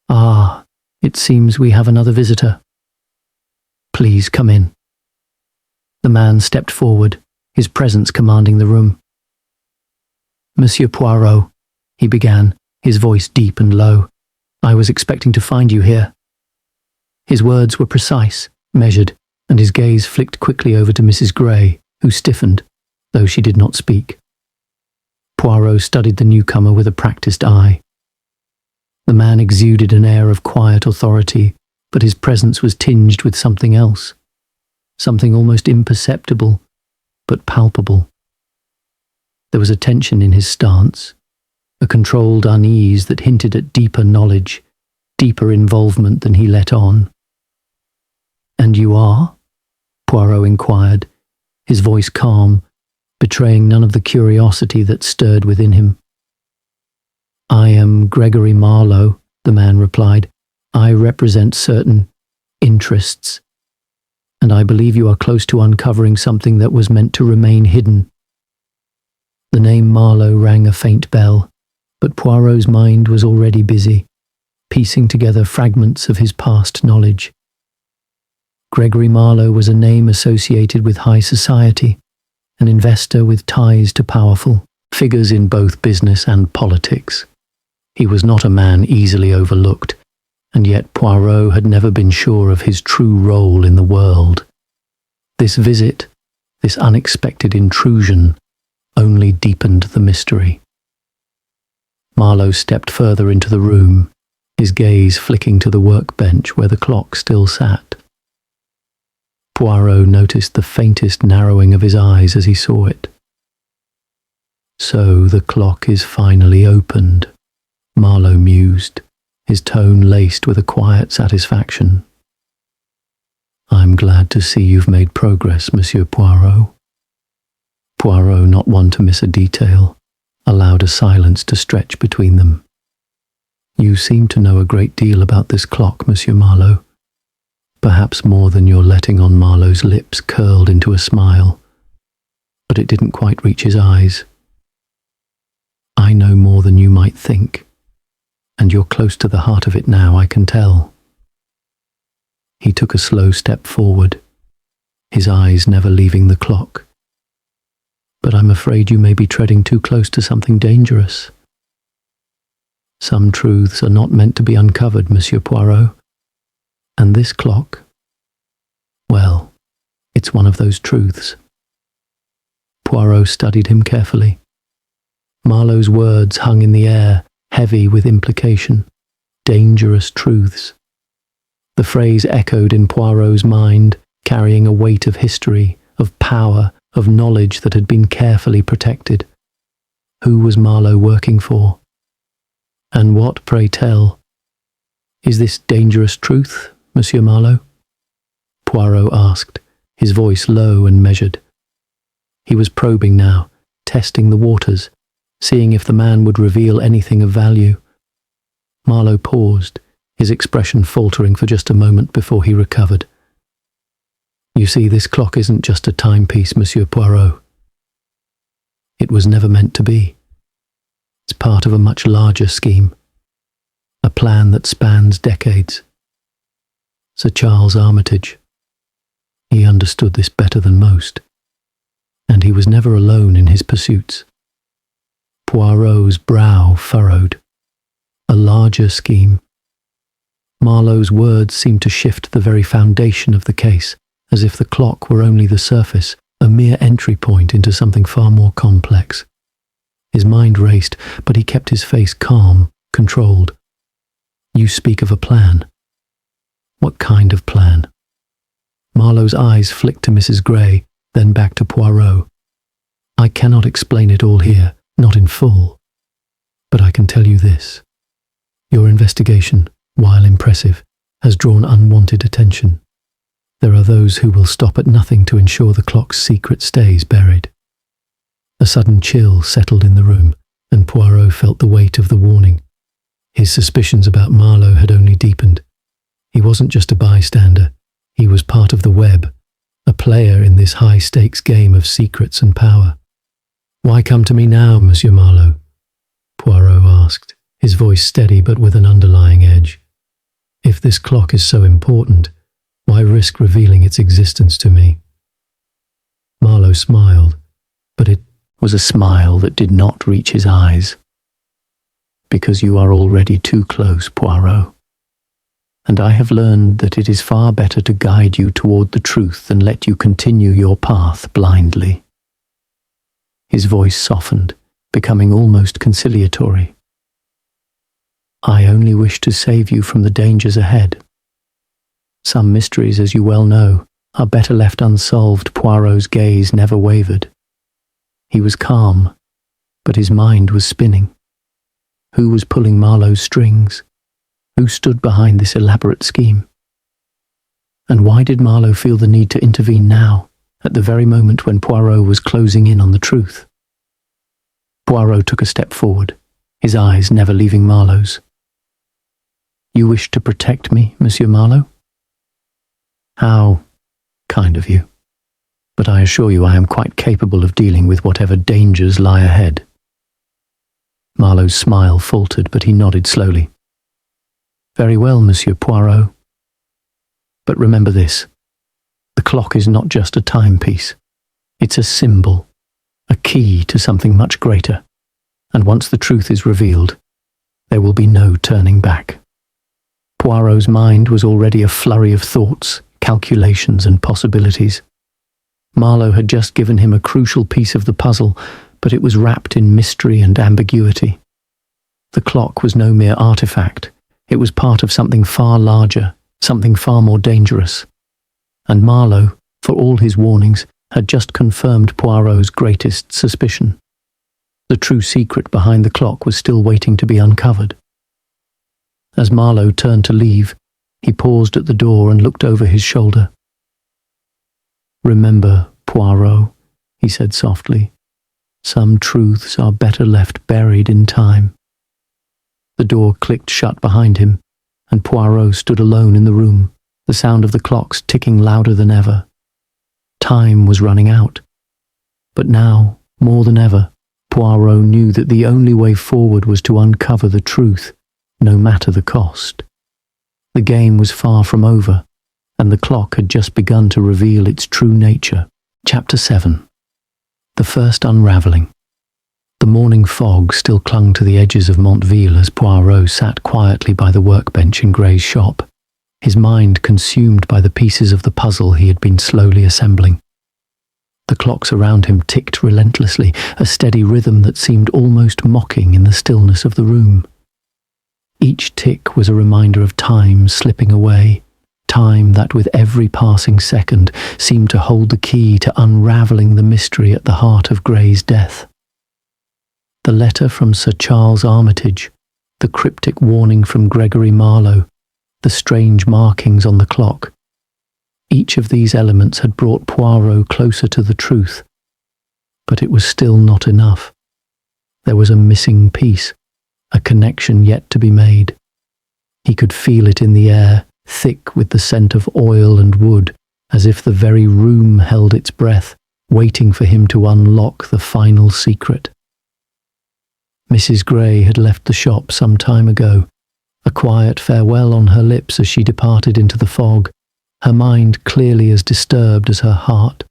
"Ah, it seems we have another visitor. Please come in." The man stepped forward, his presence commanding the room. "Monsieur Poirot," he began, his voice deep and low, "I was expecting to find you here." His words were precise, measured, and his gaze flicked quickly over to Mrs. Gray, who stiffened, though she did not speak. Poirot studied the newcomer with a practiced eye. The man exuded an air of quiet authority, but his presence was tinged with something else, something almost imperceptible, but palpable. There was a tension in his stance, a controlled unease that hinted at deeper knowledge, deeper involvement than he let on. "And you are?" Poirot inquired, his voice calm, betraying none of the curiosity that stirred within him. "I am Gregory Marlowe," the man replied. "I represent certain interests, and I believe you are close to uncovering something that was meant to remain hidden." The name Marlowe rang a faint bell, but Poirot's mind was already busy, piecing together fragments of his past knowledge. Gregory Marlowe was a name associated with high society, an investor with ties to powerful figures in both business and politics. He was not a man easily overlooked, and yet Poirot had never been sure of his true role in the world. This visit, this unexpected intrusion, only deepened the mystery. Marlowe stepped further into the room, his gaze flicking to the workbench where the clock still sat. Poirot noticed the faintest narrowing of his eyes as he saw it. "So the clock is finally opened," Marlowe mused, his tone laced with a quiet satisfaction. "I'm glad to see you've made progress, Monsieur Poirot." Poirot, not one to miss a detail, allowed a silence to stretch between them. "You seem to know a great deal about this clock, Monsieur Marlowe. Perhaps more than your letting on." Marlowe's lips curled into a smile, but it didn't quite reach his eyes. "I know more than you might think, and you're close to the heart of it now, I can tell." He took a slow step forward, his eyes never leaving the clock. "But I'm afraid you may be treading too close to something dangerous. Some truths are not meant to be uncovered, Monsieur Poirot. And this clock, well, it's one of those truths." Poirot studied him carefully. Marlowe's words hung in the air, heavy with implication. Dangerous truths. The phrase echoed in Poirot's mind, carrying a weight of history, of power, of knowledge that had been carefully protected. Who was Marlowe working for? And what, pray tell, is this dangerous truth, Monsieur Marlowe? Poirot asked, his voice low and measured. He was probing now, testing the waters, seeing if the man would reveal anything of value. Marlowe paused, his expression faltering for just a moment before he recovered. "You see, this clock isn't just a timepiece, Monsieur Poirot. It was never meant to be. It's part of a much larger scheme, a plan that spans decades. Sir Charles Armitage, he understood this better than most, and he was never alone in his pursuits." Poirot's brow furrowed. A larger scheme. Marlowe's words seemed to shift the very foundation of the case, as if the clock were only the surface, a mere entry point into something far more complex. His mind raced, but he kept his face calm, controlled. "You speak of a plan. What kind of plan?" Marlowe's eyes flicked to Mrs. Gray, then back to Poirot. "I cannot explain it all here, not in full. But I can tell you this. Your investigation, while impressive, has drawn unwanted attention. There are those who will stop at nothing to ensure the clock's secret stays buried." A sudden chill settled in the room, and Poirot felt the weight of the warning. His suspicions about Marlowe had only deepened. He wasn't just a bystander. He was part of the web, a player in this high-stakes game of secrets and power. "Why come to me now, Monsieur Marlowe?" Poirot asked, his voice steady but with an underlying edge. "If this clock is so important, why risk revealing its existence to me?" Marlowe smiled, but it was a smile that did not reach his eyes. "Because you are already too close, Poirot. And I have learned that it is far better to guide you toward the truth than let you continue your path blindly." His voice softened, becoming almost conciliatory. "I only wish to save you from the dangers ahead. Some mysteries, as you well know, are better left unsolved." Poirot's gaze never wavered. He was calm, but his mind was spinning. Who was pulling Marlowe's strings? Who stood behind this elaborate scheme? And why did Marlowe feel the need to intervene now, at the very moment when Poirot was closing in on the truth? Poirot took a step forward, his eyes never leaving Marlowe's. "You wish to protect me, Monsieur Marlowe? How kind of you. But I assure you I am quite capable of dealing with whatever dangers lie ahead." Marlowe's smile faltered, but he nodded slowly. "Very well, Monsieur Poirot. But remember this. The clock is not just a timepiece. It's a symbol, a key to something much greater. And once the truth is revealed, there will be no turning back." Poirot's mind was already a flurry of thoughts, calculations and possibilities. Marlowe had just given him a crucial piece of the puzzle, but it was wrapped in mystery and ambiguity. The clock was no mere artifact. It was part of something far larger, something far more dangerous. And Marlowe, for all his warnings, had just confirmed Poirot's greatest suspicion. The true secret behind the clock was still waiting to be uncovered. As Marlowe turned to leave, he paused at the door and looked over his shoulder. "Remember, Poirot," he said softly, "some truths are better left buried in time." The door clicked shut behind him, and Poirot stood alone in the room, the sound of the clocks ticking louder than ever. Time was running out. But now, more than ever, Poirot knew that the only way forward was to uncover the truth, no matter the cost. The game was far from over, and the clock had just begun to reveal its true nature. Chapter 7. The First Unravelling. The morning fog still clung to the edges of Montville as Poirot sat quietly by the workbench in Gray's shop, his mind consumed by the pieces of the puzzle he had been slowly assembling. The clocks around him ticked relentlessly, a steady rhythm that seemed almost mocking in the stillness of the room. Each tick was a reminder of time slipping away, time that with every passing second seemed to hold the key to unravelling the mystery at the heart of Gray's death. The letter from Sir Charles Armitage, the cryptic warning from Gregory Marlowe, the strange markings on the clock. Each of these elements had brought Poirot closer to the truth, but it was still not enough. There was a missing piece, a connection yet to be made. He could feel it in the air, thick with the scent of oil and wood, as if the very room held its breath, waiting for him to unlock the final secret. Mrs. Gray had left the shop some time ago, a quiet farewell on her lips as she departed into the fog, her mind clearly as disturbed as her heart.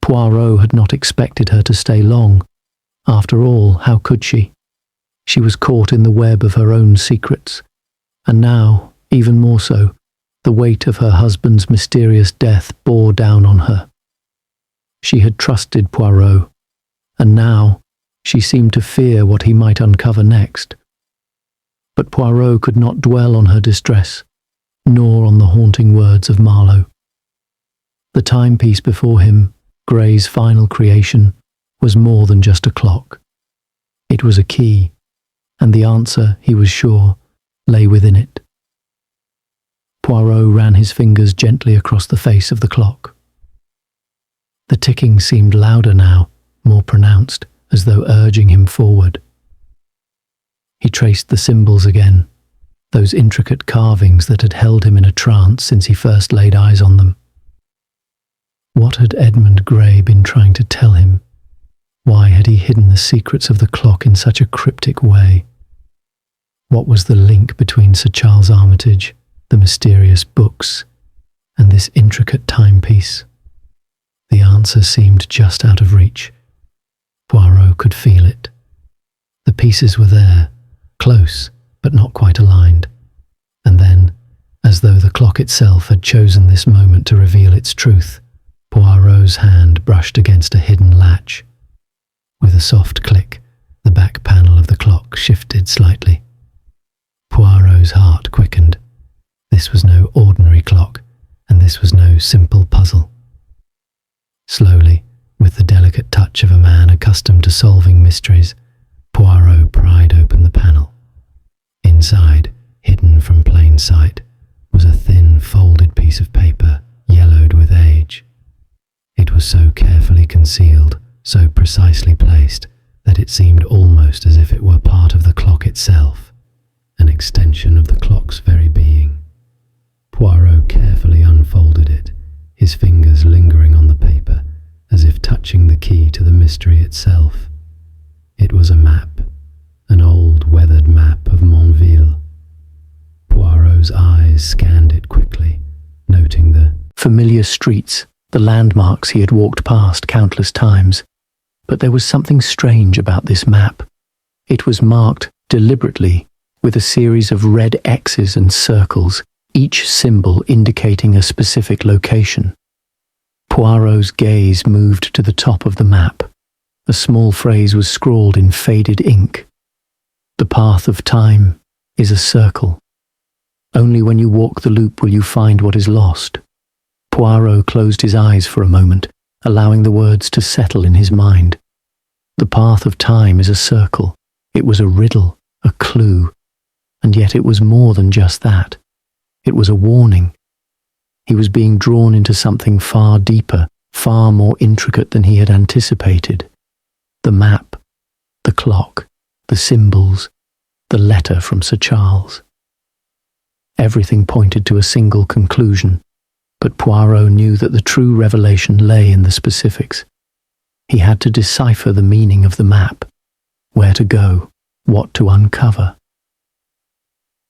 Poirot had not expected her to stay long. After all, how could she? She was caught in the web of her own secrets, and now, even more so, the weight of her husband's mysterious death bore down on her. She had trusted Poirot, and now she seemed to fear what he might uncover next. But Poirot could not dwell on her distress, nor on the haunting words of Marlowe. The timepiece before him, Gray's final creation, was more than just a clock. It was a key, and the answer, he was sure, lay within it. Poirot ran his fingers gently across the face of the clock. The ticking seemed louder now, more pronounced, as though urging him forward. He traced the symbols again, those intricate carvings that had held him in a trance since he first laid eyes on them. What had Edmund Gray been trying to tell him? Why had he hidden the secrets of the clock in such a cryptic way? What was the link between Sir Charles Armitage, the mysterious books, and this intricate timepiece? The answer seemed just out of reach. Poirot could feel it. The pieces were there, close, but not quite aligned. And then, as though the clock itself had chosen this moment to reveal its truth, Poirot's hand brushed against a hidden latch. With a soft click, the back panel of the clock shifted slightly. Poirot's heart quickened. This was no ordinary clock, and this was no simple puzzle. Slowly, with the delicate touch of a man accustomed to solving mysteries, Poirot pried open the panel. Inside, hidden from plain sight, was a thin, folded piece of paper, yellowed with age. It was so carefully concealed, so precisely placed, that it seemed almost as if it were part of the clock itself, an extension of the clock's very being. Poirot carefully unfolded it, his fingers lingering on the paper, as if touching the key to the mystery itself. It was a map, an old weathered map of Montville. Poirot's eyes scanned it quickly, noting the familiar streets, the landmarks he had walked past countless times. But there was something strange about this map. It was marked deliberately with a series of red X's and circles, each symbol indicating a specific location. Poirot's gaze moved to the top of the map. A small phrase was scrawled in faded ink. The path of time is a circle. Only when you walk the loop will you find what is lost. Poirot closed his eyes for a moment, allowing the words to settle in his mind. The path of time is a circle. It was a riddle, a clue, and yet it was more than just that. It was a warning. He was being drawn into something far deeper, far more intricate than he had anticipated. The map, the clock, the symbols, the letter from Sir Charles. Everything pointed to a single conclusion, but Poirot knew that the true revelation lay in the specifics. He had to decipher the meaning of the map, where to go, what to uncover.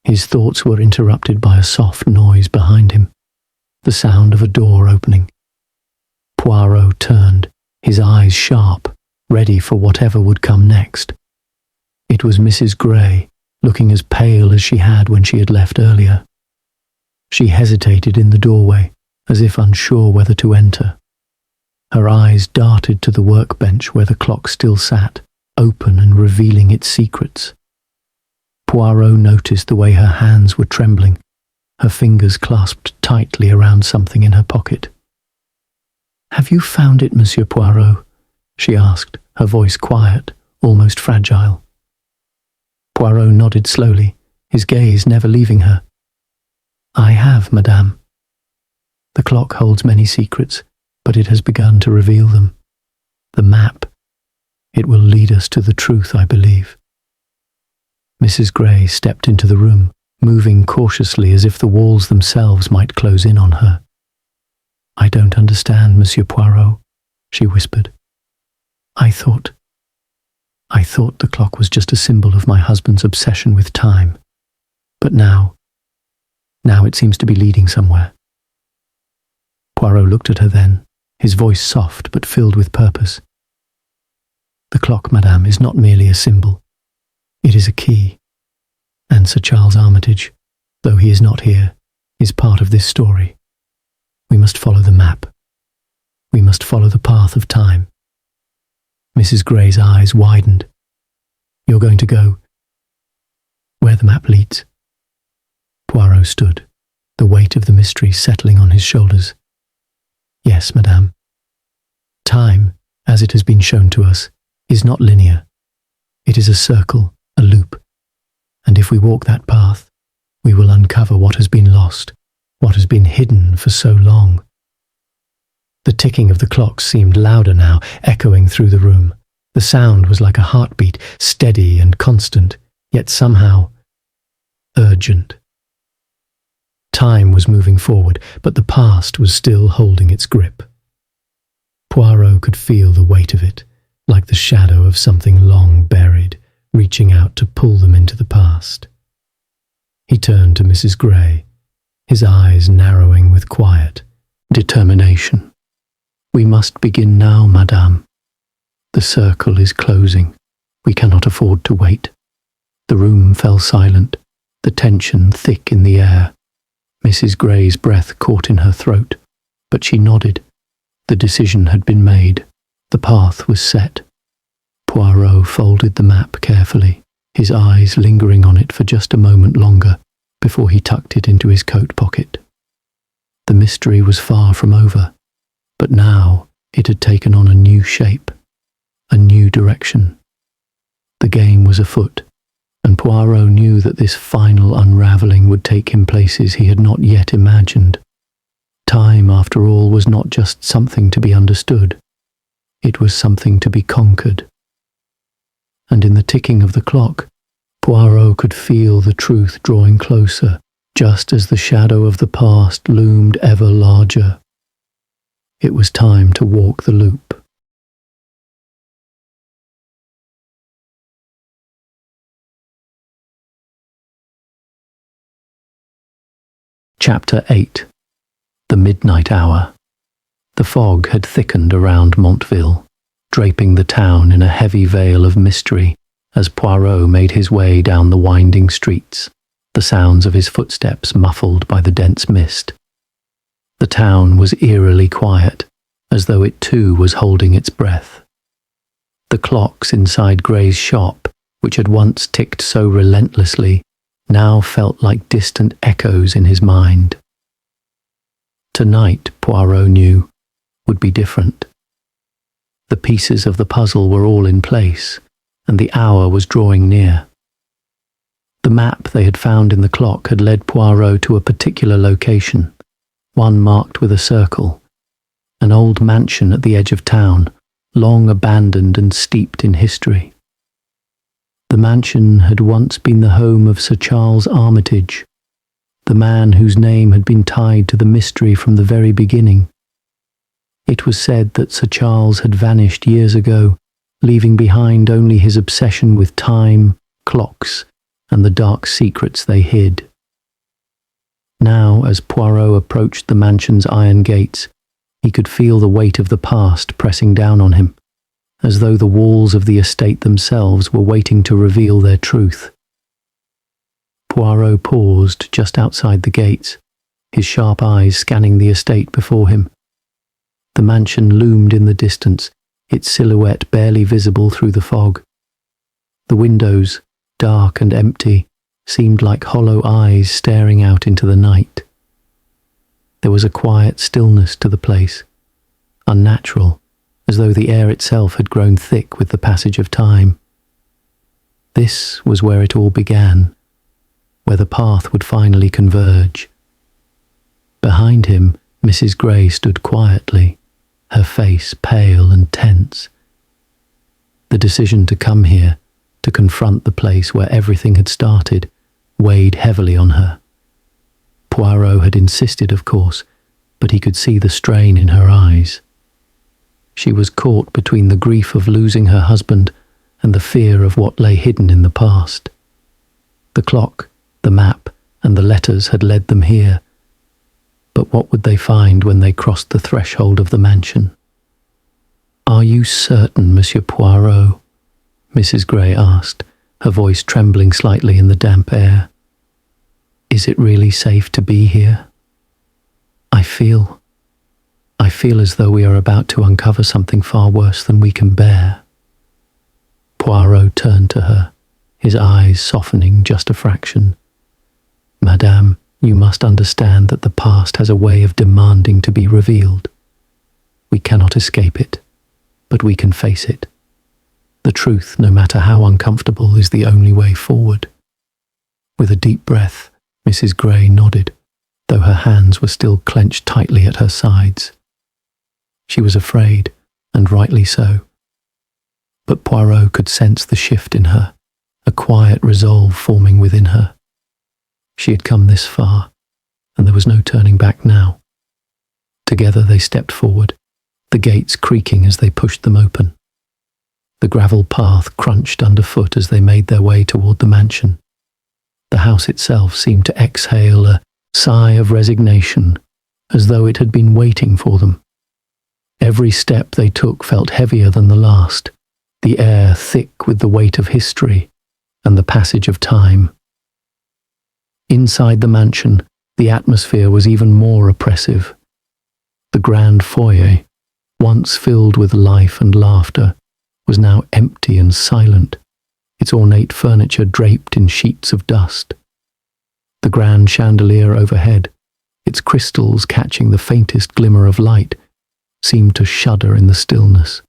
His thoughts were interrupted by a soft noise behind him, the sound of a door opening. Poirot turned, his eyes sharp, ready for whatever would come next. It was Mrs. Gray, looking as pale as she had when she had left earlier. She hesitated in the doorway, as if unsure whether to enter. Her eyes darted to the workbench where the clock still sat, open and revealing its secrets. Poirot noticed the way her hands were trembling, her fingers clasped tightly around something in her pocket. "Have you found it, Monsieur Poirot?" she asked, her voice quiet, almost fragile. Poirot nodded slowly, his gaze never leaving her. "I have, madame. The clock holds many secrets, but it has begun to reveal them. The map, it will lead us to the truth, I believe." Mrs. Gray stepped into the room, moving cautiously as if the walls themselves might close in on her. "I don't understand, Monsieur Poirot," she whispered. I thought the clock was just a symbol of my husband's obsession with time. But now it seems to be leading somewhere." Poirot looked at her then, his voice soft but filled with purpose. "The clock, madame, is not merely a symbol. It is a key. And Sir Charles Armitage, though he is not here, is part of this story. We must follow the map. We must follow the path of time." Mrs. Gray's eyes widened. "You're going to go where the map leads?" Poirot stood, the weight of the mystery settling on his shoulders. "Yes, madame. Time, as it has been shown to us, is not linear. It is a circle, a loop. And if we walk that path, we will uncover what has been lost, what has been hidden for so long." The ticking of the clock seemed louder now, echoing through the room. The sound was like a heartbeat, steady and constant, yet somehow urgent. Time was moving forward, but the past was still holding its grip. Poirot could feel the weight of it, like the shadow of something long buried, reaching out to pull them into the past. He turned to Mrs. Gray, his eyes narrowing with quiet determination. "We must begin now, madame. The circle is closing. We cannot afford to wait." The room fell silent, the tension thick in the air. Mrs. Gray's breath caught in her throat, but she nodded. The decision had been made. The path was set. Poirot folded the map carefully, his eyes lingering on it for just a moment longer before he tucked it into his coat pocket. The mystery was far from over, but now it had taken on a new shape, a new direction. The game was afoot, and Poirot knew that this final unravelling would take him places he had not yet imagined. Time, after all, was not just something to be understood. It was something to be conquered. And in the ticking of the clock, Poirot could feel the truth drawing closer, just as the shadow of the past loomed ever larger. It was time to walk the loop. Chapter 8. The Midnight Hour. The fog had thickened around Montville, draping the town in a heavy veil of mystery as Poirot made his way down the winding streets, the sounds of his footsteps muffled by the dense mist. The town was eerily quiet, as though it too was holding its breath. The clocks inside Gray's shop, which had once ticked so relentlessly, now felt like distant echoes in his mind. Tonight, Poirot knew, would be different. The pieces of the puzzle were all in place, and the hour was drawing near. The map they had found in the clock had led Poirot to a particular location, one marked with a circle, an old mansion at the edge of town, long abandoned and steeped in history. The mansion had once been the home of Sir Charles Armitage, the man whose name had been tied to the mystery from the very beginning. It was said that Sir Charles had vanished years ago, leaving behind only his obsession with time, clocks, and the dark secrets they hid. Now, as Poirot approached the mansion's iron gates, he could feel the weight of the past pressing down on him, as though the walls of the estate themselves were waiting to reveal their truth. Poirot paused just outside the gates, his sharp eyes scanning the estate before him. The mansion loomed in the distance, its silhouette barely visible through the fog. The windows, dark and empty, seemed like hollow eyes staring out into the night. There was a quiet stillness to the place, unnatural, as though the air itself had grown thick with the passage of time. This was where it all began, where the path would finally converge. Behind him, Mrs. Gray stood quietly, her face pale and tense. The decision to come here, to confront the place where everything had started, weighed heavily on her. Poirot had insisted, of course, but he could see the strain in her eyes. She was caught between the grief of losing her husband and the fear of what lay hidden in the past. The clock, the map, and the letters had led them here, but what would they find when they crossed the threshold of the mansion? "Are you certain, Monsieur Poirot?" Mrs. Gray asked, her voice trembling slightly in the damp air. "Is it really safe to be here? I feel as though we are about to uncover something far worse than we can bear." Poirot turned to her, his eyes softening just a fraction. "Madame, you must understand that the past has a way of demanding to be revealed. We cannot escape it, but we can face it. The truth, no matter how uncomfortable, is the only way forward." With a deep breath, Mrs. Gray nodded, though her hands were still clenched tightly at her sides. She was afraid, and rightly so. But Poirot could sense the shift in her, a quiet resolve forming within her. She had come this far, and there was no turning back now. Together they stepped forward, the gates creaking as they pushed them open. The gravel path crunched underfoot as they made their way toward the mansion. The house itself seemed to exhale a sigh of resignation, as though it had been waiting for them. Every step they took felt heavier than the last, the air thick with the weight of history and the passage of time. Inside the mansion, the atmosphere was even more oppressive. The grand foyer, once filled with life and laughter, was now empty and silent, its ornate furniture draped in sheets of dust. The grand chandelier overhead, its crystals catching the faintest glimmer of light, seemed to shudder in the stillness.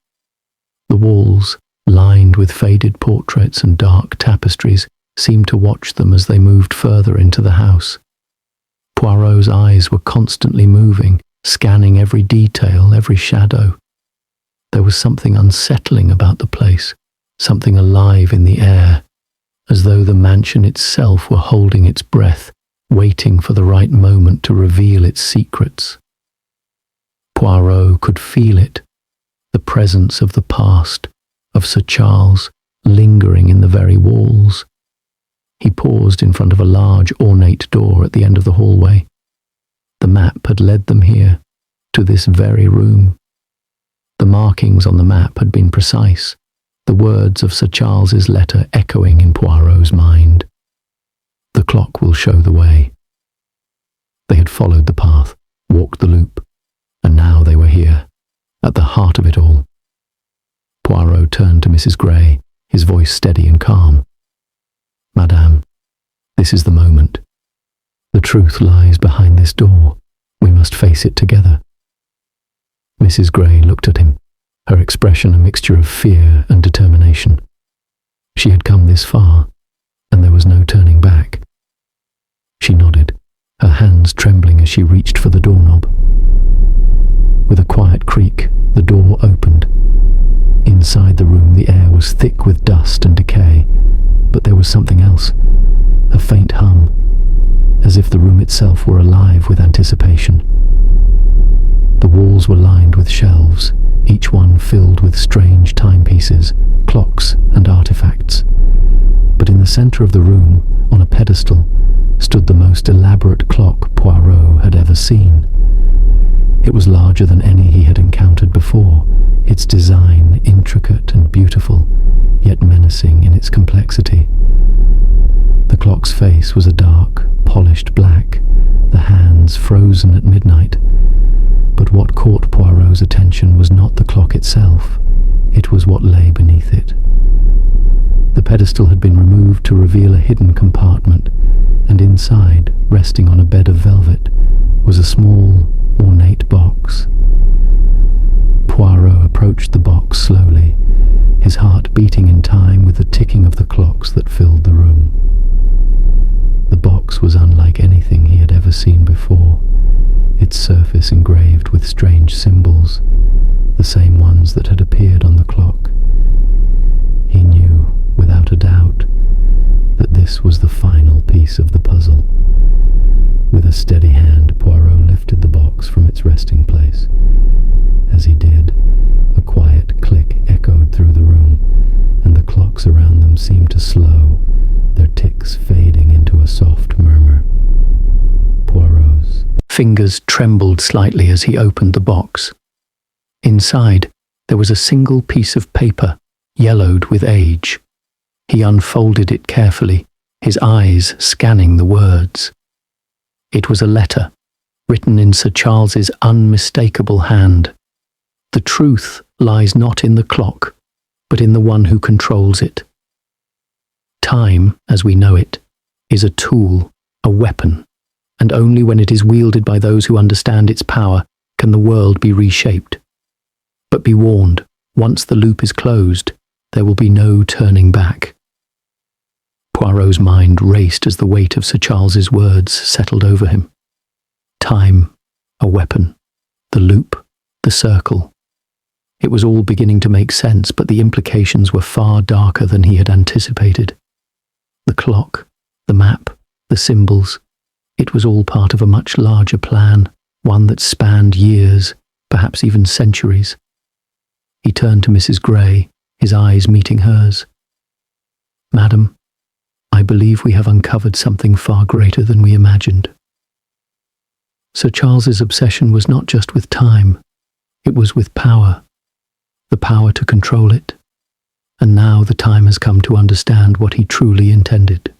The walls, lined with faded portraits and dark tapestries, seemed to watch them as they moved further into the house. Poirot's eyes were constantly moving, scanning every detail, every shadow. There was something unsettling about the place, something alive in the air, as though the mansion itself were holding its breath, waiting for the right moment to reveal its secrets. Poirot could feel it, the presence of the past, of Sir Charles, lingering in the very walls. He paused in front of a large ornate door at the end of the hallway. The map had led them here, to this very room. The markings on the map had been precise, the words of Sir Charles's letter echoing in Poirot's mind. "The clock will show the way." They had followed the path, walked the loop, and now they were here, at the heart of it all. Poirot turned to Mrs. Gray, his voice steady and calm. "Madame, this is the moment. The truth lies behind this door. We must face it together." Mrs. Gray looked at him, her expression a mixture of fear and determination. She had come this far, and there was no turning back. She nodded, her hands trembling as she reached for the doorknob. With a quiet creak, the door opened. Inside the room the air was thick with dust and decay, but there was something else, a faint hum, as if the room itself were alive with anticipation. The walls were lined with shelves, each one filled with strange timepieces, clocks and artifacts. But in the center of the room, on a pedestal, stood the most elaborate clock Poirot had ever seen. It was larger than any he had encountered before, its design intricate and beautiful, yet menacing in its complexity. The clock's face was a dark, polished black, the hands frozen at midnight. But what caught Poirot's attention was not the clock itself, it was what lay beneath it. The pedestal had been removed to reveal a hidden compartment, and inside, resting on a bed of velvet, was a small, ornate box. Poirot approached the box slowly, his heart beating in time with the ticking of the clocks that filled the room. The box was unlike anything he had ever seen before, its surface engraved with strange symbols, the same ones that had appeared on the clock. He knew, without a doubt, that this was the final piece of the eyes. As he did, a quiet click echoed through the room, and the clocks around them seemed to slow, their ticks fading into a soft murmur. Poirot's fingers trembled slightly as he opened the box. Inside, there was a single piece of paper, yellowed with age. He unfolded it carefully, his eyes scanning the words. It was a letter, written in Sir Charles's unmistakable hand. The truth lies not in the clock, but in the one who controls it. Time, as we know it, is a tool, a weapon, and only when it is wielded by those who understand its power can the world be reshaped. But be warned, once the loop is closed, there will be no turning back. Poirot's mind raced as the weight of Sir Charles's words settled over him. Time, a weapon, the loop, the circle. It was all beginning to make sense, but the implications were far darker than he had anticipated. The clock, the map, the symbols, it was all part of a much larger plan, one that spanned years, perhaps even centuries. He turned to Mrs. Gray, his eyes meeting hers. "Madam, I believe we have uncovered something far greater than we imagined." Sir Charles's obsession was not just with time, it was with power, the power to control it, and now the time has come to understand what he truly intended.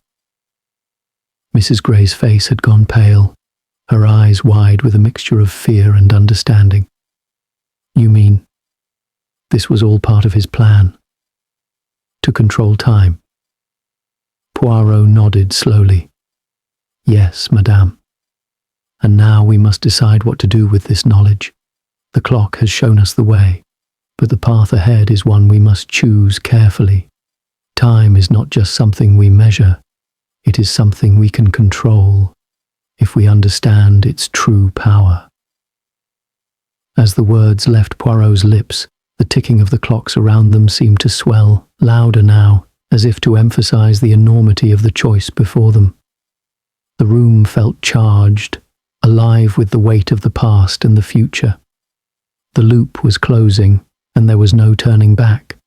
Mrs. Gray's face had gone pale, her eyes wide with a mixture of fear and understanding. "You mean this was all part of his plan? To control time?" Poirot nodded slowly. "Yes, madame. And now we must decide what to do with this knowledge. The clock has shown us the way, but the path ahead is one we must choose carefully. Time is not just something we measure, it is something we can control, if we understand its true power." As the words left Poirot's lips, the ticking of the clocks around them seemed to swell, louder now, as if to emphasize the enormity of the choice before them. The room felt charged, alive with the weight of the past and the future. The loop was closing, and there was no turning back.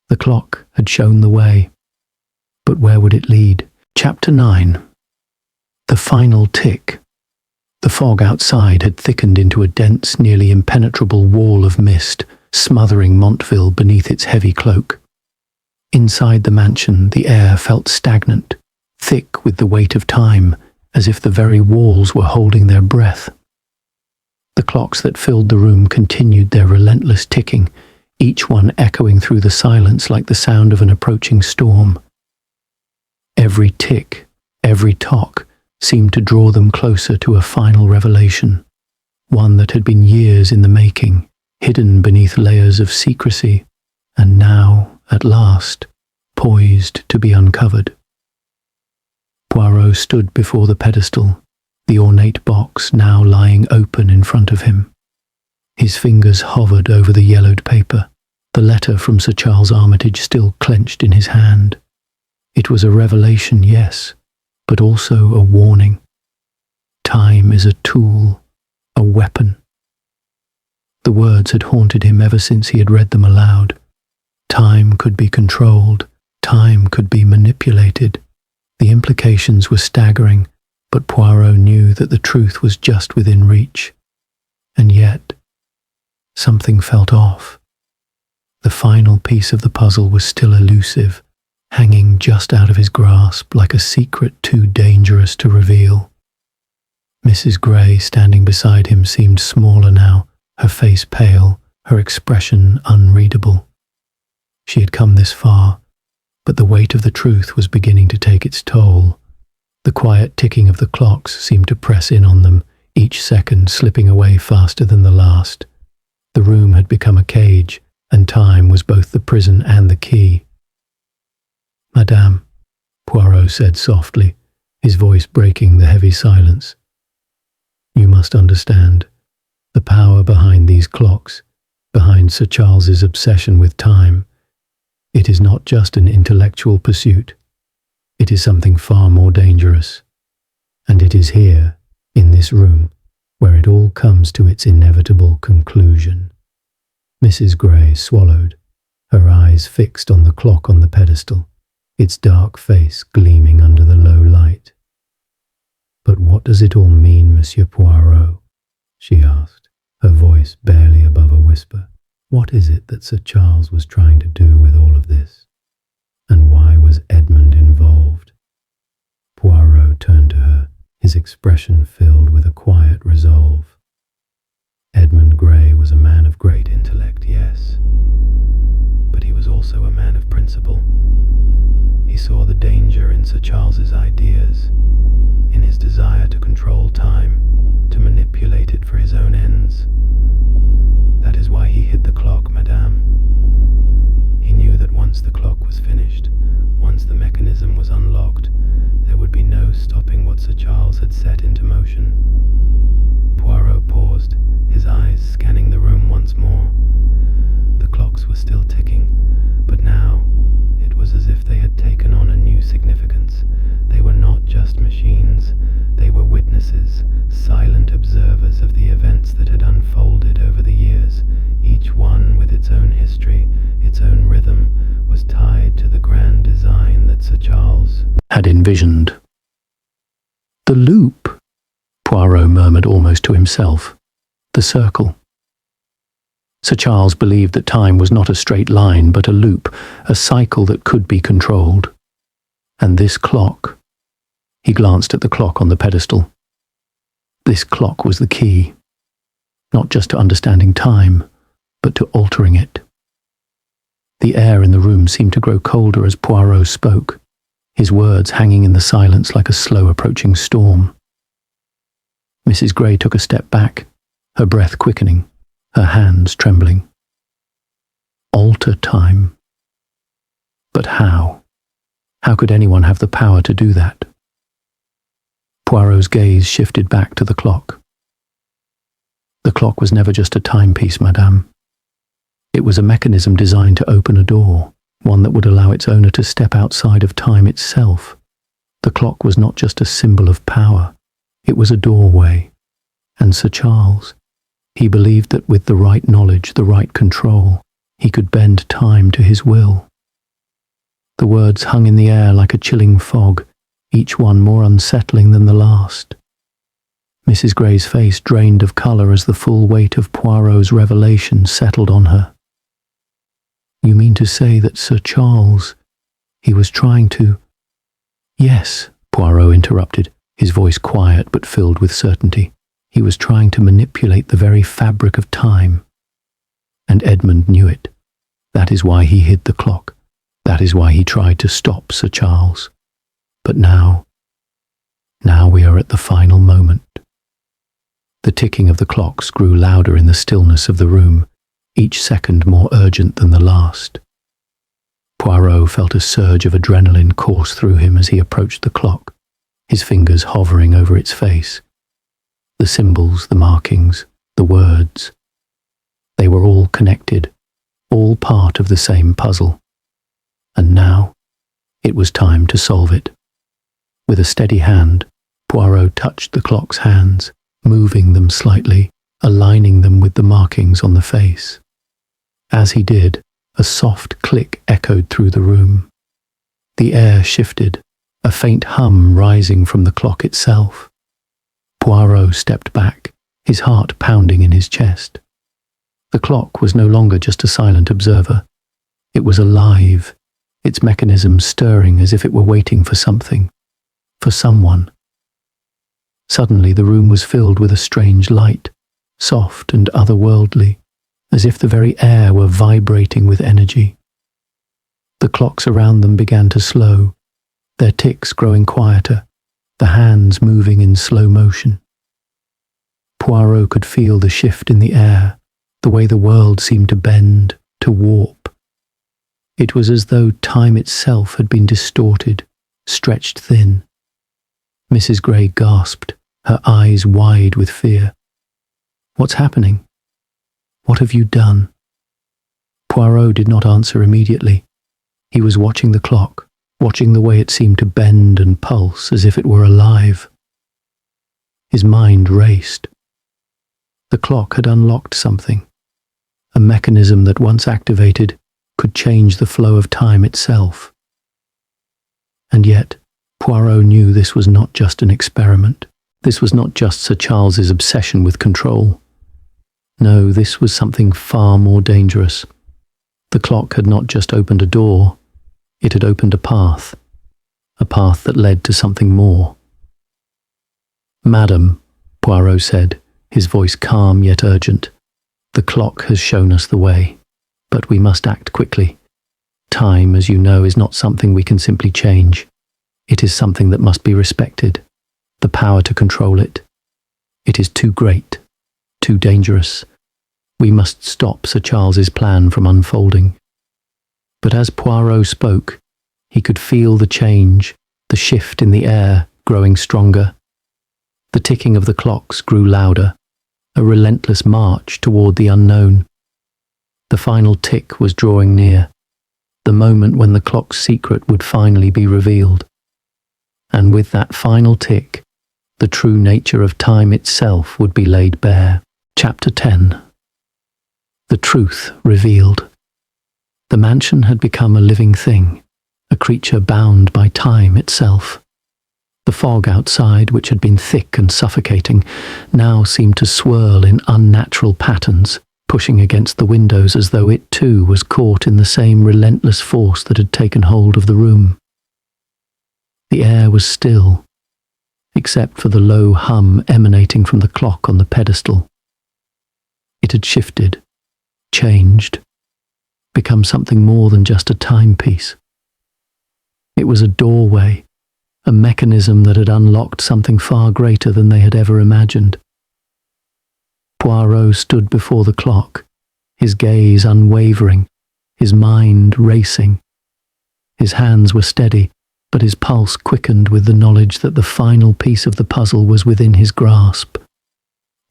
The clock had shown the way. But where would it lead? Chapter 9. The final tick. The fog outside had thickened into a dense, nearly impenetrable wall of mist, smothering Montville beneath its heavy cloak. Inside the mansion, the air felt stagnant, thick with the weight of time, as if the very walls were holding their breath. The clocks that filled the room continued their relentless ticking, each one echoing through the silence like the sound of an approaching storm. Every tick, every tock, seemed to draw them closer to a final revelation, one that had been years in the making, hidden beneath layers of secrecy, and now, at last, poised to be uncovered. Poirot stood before the pedestal, the ornate box now lying open in front of him. His fingers hovered over the yellowed paper, the letter from Sir Charles Armitage still clenched in his hand. It was a revelation, yes, but also a warning. Time is a tool, a weapon. The words had haunted him ever since he had read them aloud. Time could be controlled, time could be manipulated. The implications were staggering, but Poirot knew that the truth was just within reach. And yet, something felt off. The final piece of the puzzle was still elusive, hanging just out of his grasp like a secret too dangerous to reveal. Mrs. Gray, standing beside him, seemed smaller now, her face pale, her expression unreadable. She had come this far, but the weight of the truth was beginning to take its toll. The quiet ticking of the clocks seemed to press in on them, each second slipping away faster than the last. The room had become a cage, and time was both the prison and the key. "Madame," Poirot said softly, his voice breaking the heavy silence. "You must understand. The power behind these clocks, behind Sir Charles's obsession with time, it is not just an intellectual pursuit. It is something far more dangerous. And it is here, in this room, where it all comes to its inevitable conclusion. Mrs. Gray swallowed, her eyes fixed on the clock on the pedestal, its dark face gleaming under the low light. "But what does it all mean, Monsieur Poirot?" she asked, her voice barely above a whisper. "What is it that Sir Charles was trying to do with all of this? And why was Edmund involved?" Poirot turned to her, his expression filled with a quiet resolve. "Edmund Gray was a man of great intellect, yes, but he was also a man of principle. He saw the danger in Sir Charles's ideas, in his desire to control time, to manipulate it for his own ends. That is why he hid the clock, madame. He knew that once the clock was finished, once the mechanism was unlocked, there would be no stopping what Sir Charles had set into motion." Poirot paused, his eyes scanning the room once more. The clocks were still ticking, but now it was as if they had taken on a new significance. They were not just machines, they were witnesses, silent observers of the events that had unfolded over the years. Each one, with its own history, its own rhythm, was tied to the grand design that Sir Charles had envisioned. "The loop," Poirot murmured almost to himself. "The circle." Sir Charles believed that time was not a straight line, but a loop, a cycle that could be controlled. And this clock— he glanced at the clock on the pedestal. This clock was the key, not just to understanding time, but to altering it. The air in the room seemed to grow colder as Poirot spoke, his words hanging in the silence like a slow approaching storm. Mrs. Gray took a step back, her breath quickening, her hands trembling. Alter time. But how? How could anyone have the power to do that? Poirot's gaze shifted back to the clock. The clock was never just a timepiece, madame. It was a mechanism designed to open a door, one that would allow its owner to step outside of time itself. The clock was not just a symbol of power, it was a doorway. And Sir Charles, he believed that with the right knowledge, the right control, he could bend time to his will. The words hung in the air like a chilling fog, each one more unsettling than the last. Mrs. Gray's face drained of colour as the full weight of Poirot's revelation settled on her. "You mean to say that Sir Charles, he was trying to—" "Yes," Poirot interrupted, his voice quiet but filled with certainty. "He was trying to manipulate the very fabric of time. And Edmund knew it. That is why he hid the clock. That is why he tried to stop Sir Charles. But now we are at the final moment." The ticking of the clocks grew louder in the stillness of the room, each second more urgent than the last. Poirot felt a surge of adrenaline course through him as he approached the clock, his fingers hovering over its face. The symbols, the markings, the words. They were all connected, all part of the same puzzle. And now, it was time to solve it. With a steady hand, Poirot touched the clock's hands, moving them slightly, aligning them with the markings on the face. As he did, a soft click echoed through the room. The air shifted, a faint hum rising from the clock itself. Poirot stepped back, his heart pounding in his chest. The clock was no longer just a silent observer. It was alive, its mechanism stirring as if it were waiting for something, for someone. Suddenly the room was filled with a strange light, soft and otherworldly, as if the very air were vibrating with energy. The clocks around them began to slow, their ticks growing quieter, the hands moving in slow motion. Poirot could feel the shift in the air, the way the world seemed to bend, to warp. It was as though time itself had been distorted, stretched thin. Mrs. Gray gasped, her eyes wide with fear. "What's happening? What have you done?" Poirot did not answer immediately. He was watching the clock, watching the way it seemed to bend and pulse as if it were alive. His mind raced. The clock had unlocked something. A mechanism that once activated could change the flow of time itself. And yet, Poirot knew this was not just an experiment. This was not just Sir Charles's obsession with control. No, this was something far more dangerous. The clock had not just opened a door, it had opened a path that led to something more. "Madam," Poirot said, his voice calm yet urgent, "the clock has shown us the way, but we must act quickly. Time, as you know, is not something we can simply change. It is something that must be respected. The power to control it. It is too great, too dangerous. We must stop Sir Charles's plan from unfolding." But as Poirot spoke, he could feel the change, the shift in the air growing stronger. The ticking of the clocks grew louder, a relentless march toward the unknown. The final tick was drawing near, the moment when the clock's secret would finally be revealed. And with that final tick, the true nature of time itself would be laid bare. Chapter 10. The truth revealed. The mansion had become a living thing, a creature bound by time itself. The fog outside, which had been thick and suffocating, now seemed to swirl in unnatural patterns, pushing against the windows as though it too was caught in the same relentless force that had taken hold of the room. The air was still, except for the low hum emanating from the clock on the pedestal. It had shifted, changed, become something more than just a timepiece. It was a doorway, a mechanism that had unlocked something far greater than they had ever imagined. Poirot stood before the clock, his gaze unwavering, his mind racing. His hands were steady, but his pulse quickened with the knowledge that the final piece of the puzzle was within his grasp.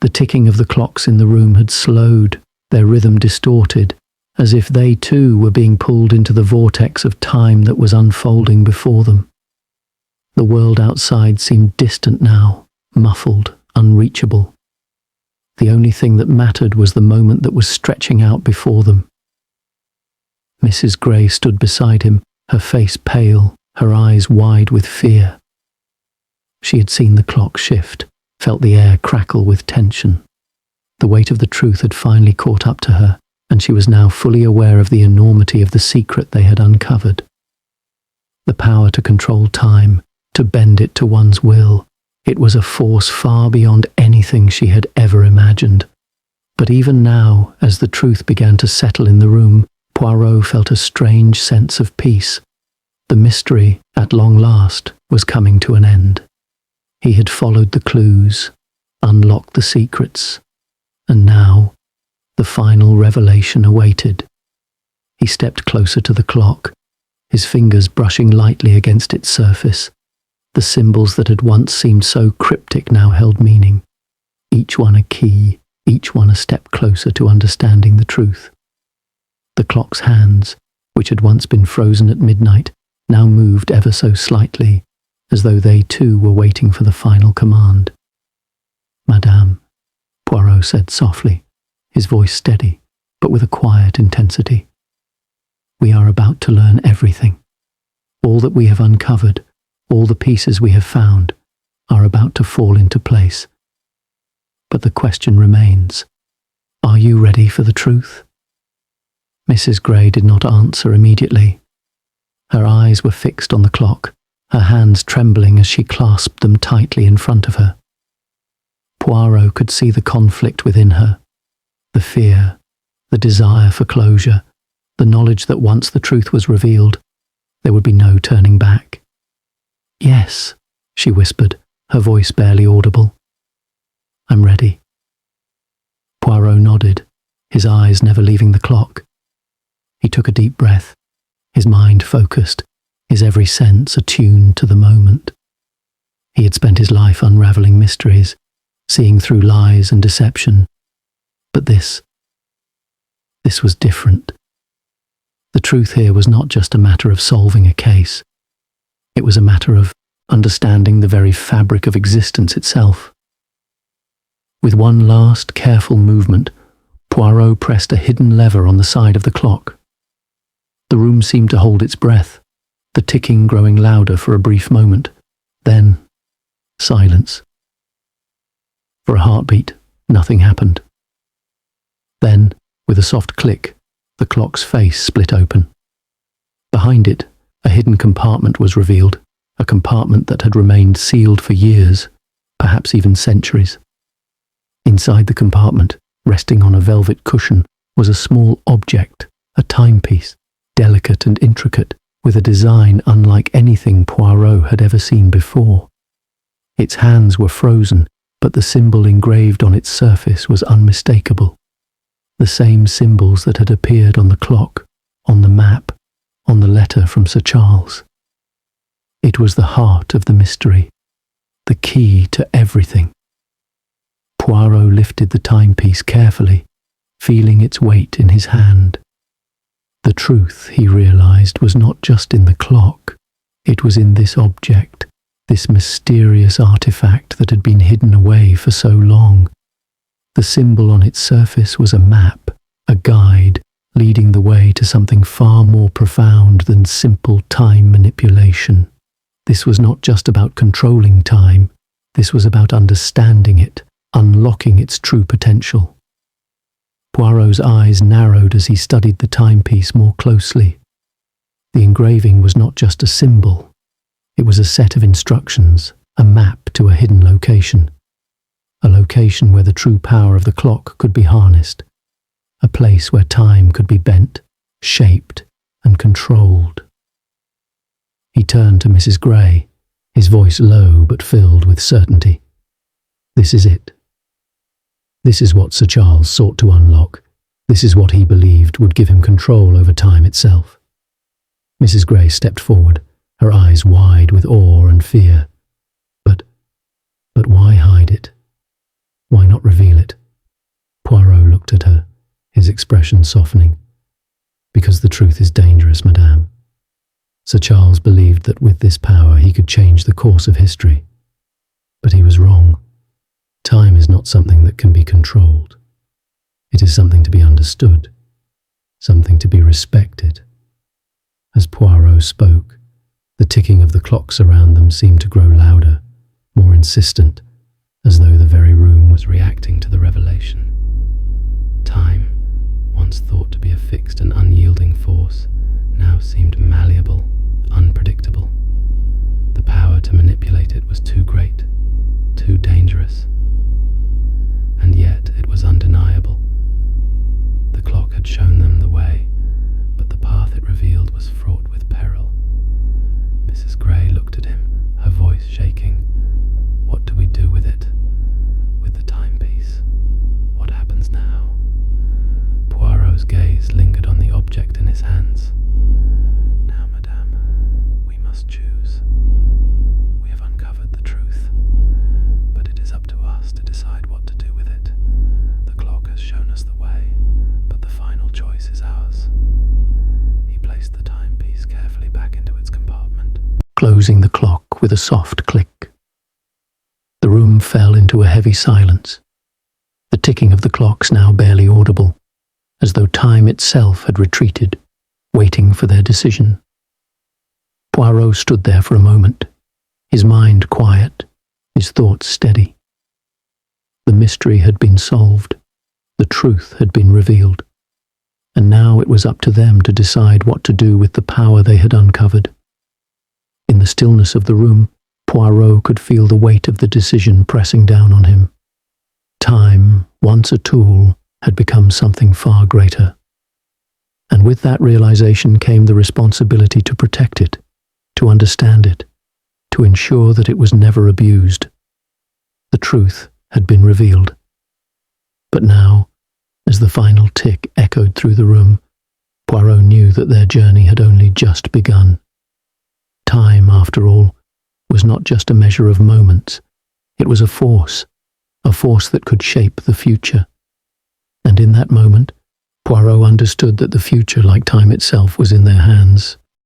The ticking of the clocks in the room had slowed, their rhythm distorted, as if they too were being pulled into the vortex of time that was unfolding before them. The world outside seemed distant now, muffled, unreachable. The only thing that mattered was the moment that was stretching out before them. Mrs. Gray stood beside him, her face pale, her eyes wide with fear. She had seen the clock shift, felt the air crackle with tension. The weight of the truth had finally caught up to her, and she was now fully aware of the enormity of the secret they had uncovered. The power to control time, to bend it to one's will. It was a force far beyond anything she had ever imagined. But even now, as the truth began to settle in the room, Poirot felt a strange sense of peace. The mystery, at long last, was coming to an end. He had followed the clues, unlocked the secrets, and now the final revelation awaited. He stepped closer to the clock, his fingers brushing lightly against its surface. The symbols that had once seemed so cryptic now held meaning, each one a key, each one a step closer to understanding the truth. The clock's hands, which had once been frozen at midnight, now moved ever so slightly, as though they too were waiting for the final command. "Madame," Poirot said softly, his voice steady, but with a quiet intensity. "We are about to learn everything. All that we have uncovered, all the pieces we have found, are about to fall into place. But the question remains, are you ready for the truth?" Mrs. Gray did not answer immediately. Her eyes were fixed on the clock, her hands trembling as she clasped them tightly in front of her. Poirot could see the conflict within her, the fear, the desire for closure, the knowledge that once the truth was revealed, there would be no turning back. "Yes," she whispered, her voice barely audible. "I'm ready." Poirot nodded, his eyes never leaving the clock. He took a deep breath, his mind focused, his every sense attuned to the moment. He had spent his life unraveling mysteries, seeing through lies and deception. But this was different. The truth here was not just a matter of solving a case. It was a matter of understanding the very fabric of existence itself. With one last careful movement, Poirot pressed a hidden lever on the side of the clock. The room seemed to hold its breath, the ticking growing louder for a brief moment. Then, silence. For a heartbeat, nothing happened. Then, with a soft click, the clock's face split open. Behind it, a hidden compartment was revealed, a compartment that had remained sealed for years, perhaps even centuries. Inside the compartment, resting on a velvet cushion, was a small object, a timepiece, delicate and intricate, with a design unlike anything Poirot had ever seen before. Its hands were frozen, but the symbol engraved on its surface was unmistakable. The same symbols that had appeared on the clock, on the map, on the letter from Sir Charles. It was the heart of the mystery, the key to everything. Poirot lifted the timepiece carefully, feeling its weight in his hand. The truth, he realized, was not just in the clock. It was in this object, this mysterious artifact that had been hidden away for so long. The symbol on its surface was a map, a guide, leading the way to something far more profound than simple time manipulation. This was not just about controlling time, this was about understanding it, unlocking its true potential. Poirot's eyes narrowed as he studied the timepiece more closely. The engraving was not just a symbol, it was a set of instructions, a map to a hidden location. A location where the true power of the clock could be harnessed, a place where time could be bent, shaped, and controlled. He turned to Mrs. Gray, his voice low but filled with certainty. This is it. This is what Sir Charles sought to unlock. This is what he believed would give him control over time itself. Mrs. Gray stepped forward, her eyes wide with awe and fear. But why hide it? Why not reveal it? Poirot looked at her, his expression softening. Because the truth is dangerous, madame. Sir Charles believed that with this power he could change the course of history. But he was wrong. Time is not something that can be controlled. It is something to be understood, something to be respected. As Poirot spoke, the ticking of the clocks around them seemed to grow louder, more insistent, as though the very room was reacting to the revelation. Time, once thought to be a fixed and unyielding force, now seemed malleable, unpredictable. The power to manipulate it was too great, too dangerous. And yet it was undeniable. The clock had shown them the way, but the path it revealed was fraught with peril. Mrs. Gray looked at him, her voice shaking. What do we do with it? With the timepiece? What happens now? Poirot's gaze lingered on the object in his hands. Now, madame, we must choose. We have uncovered the truth, but it is up to us to decide what to do with it. The clock has shown us the way, but the final choice is ours. He placed the timepiece carefully back into its compartment, closing the clock with a soft click. The room fell into a heavy silence, the ticking of the clocks now barely audible, as though time itself had retreated, waiting for their decision. Poirot stood there for a moment, his mind quiet, his thoughts steady. The mystery had been solved, the truth had been revealed, and now it was up to them to decide what to do with the power they had uncovered. In the stillness of the room, Poirot could feel the weight of the decision pressing down on him. Time, once a tool, had become something far greater. And with that realization came the responsibility to protect it, to understand it, to ensure that it was never abused. The truth had been revealed. But now, as the final tick echoed through the room, Poirot knew that their journey had only just begun. Time, after all, was not just a measure of moments. It was a force that could shape the future. And in that moment, Poirot understood that the future, like time itself, was in their hands.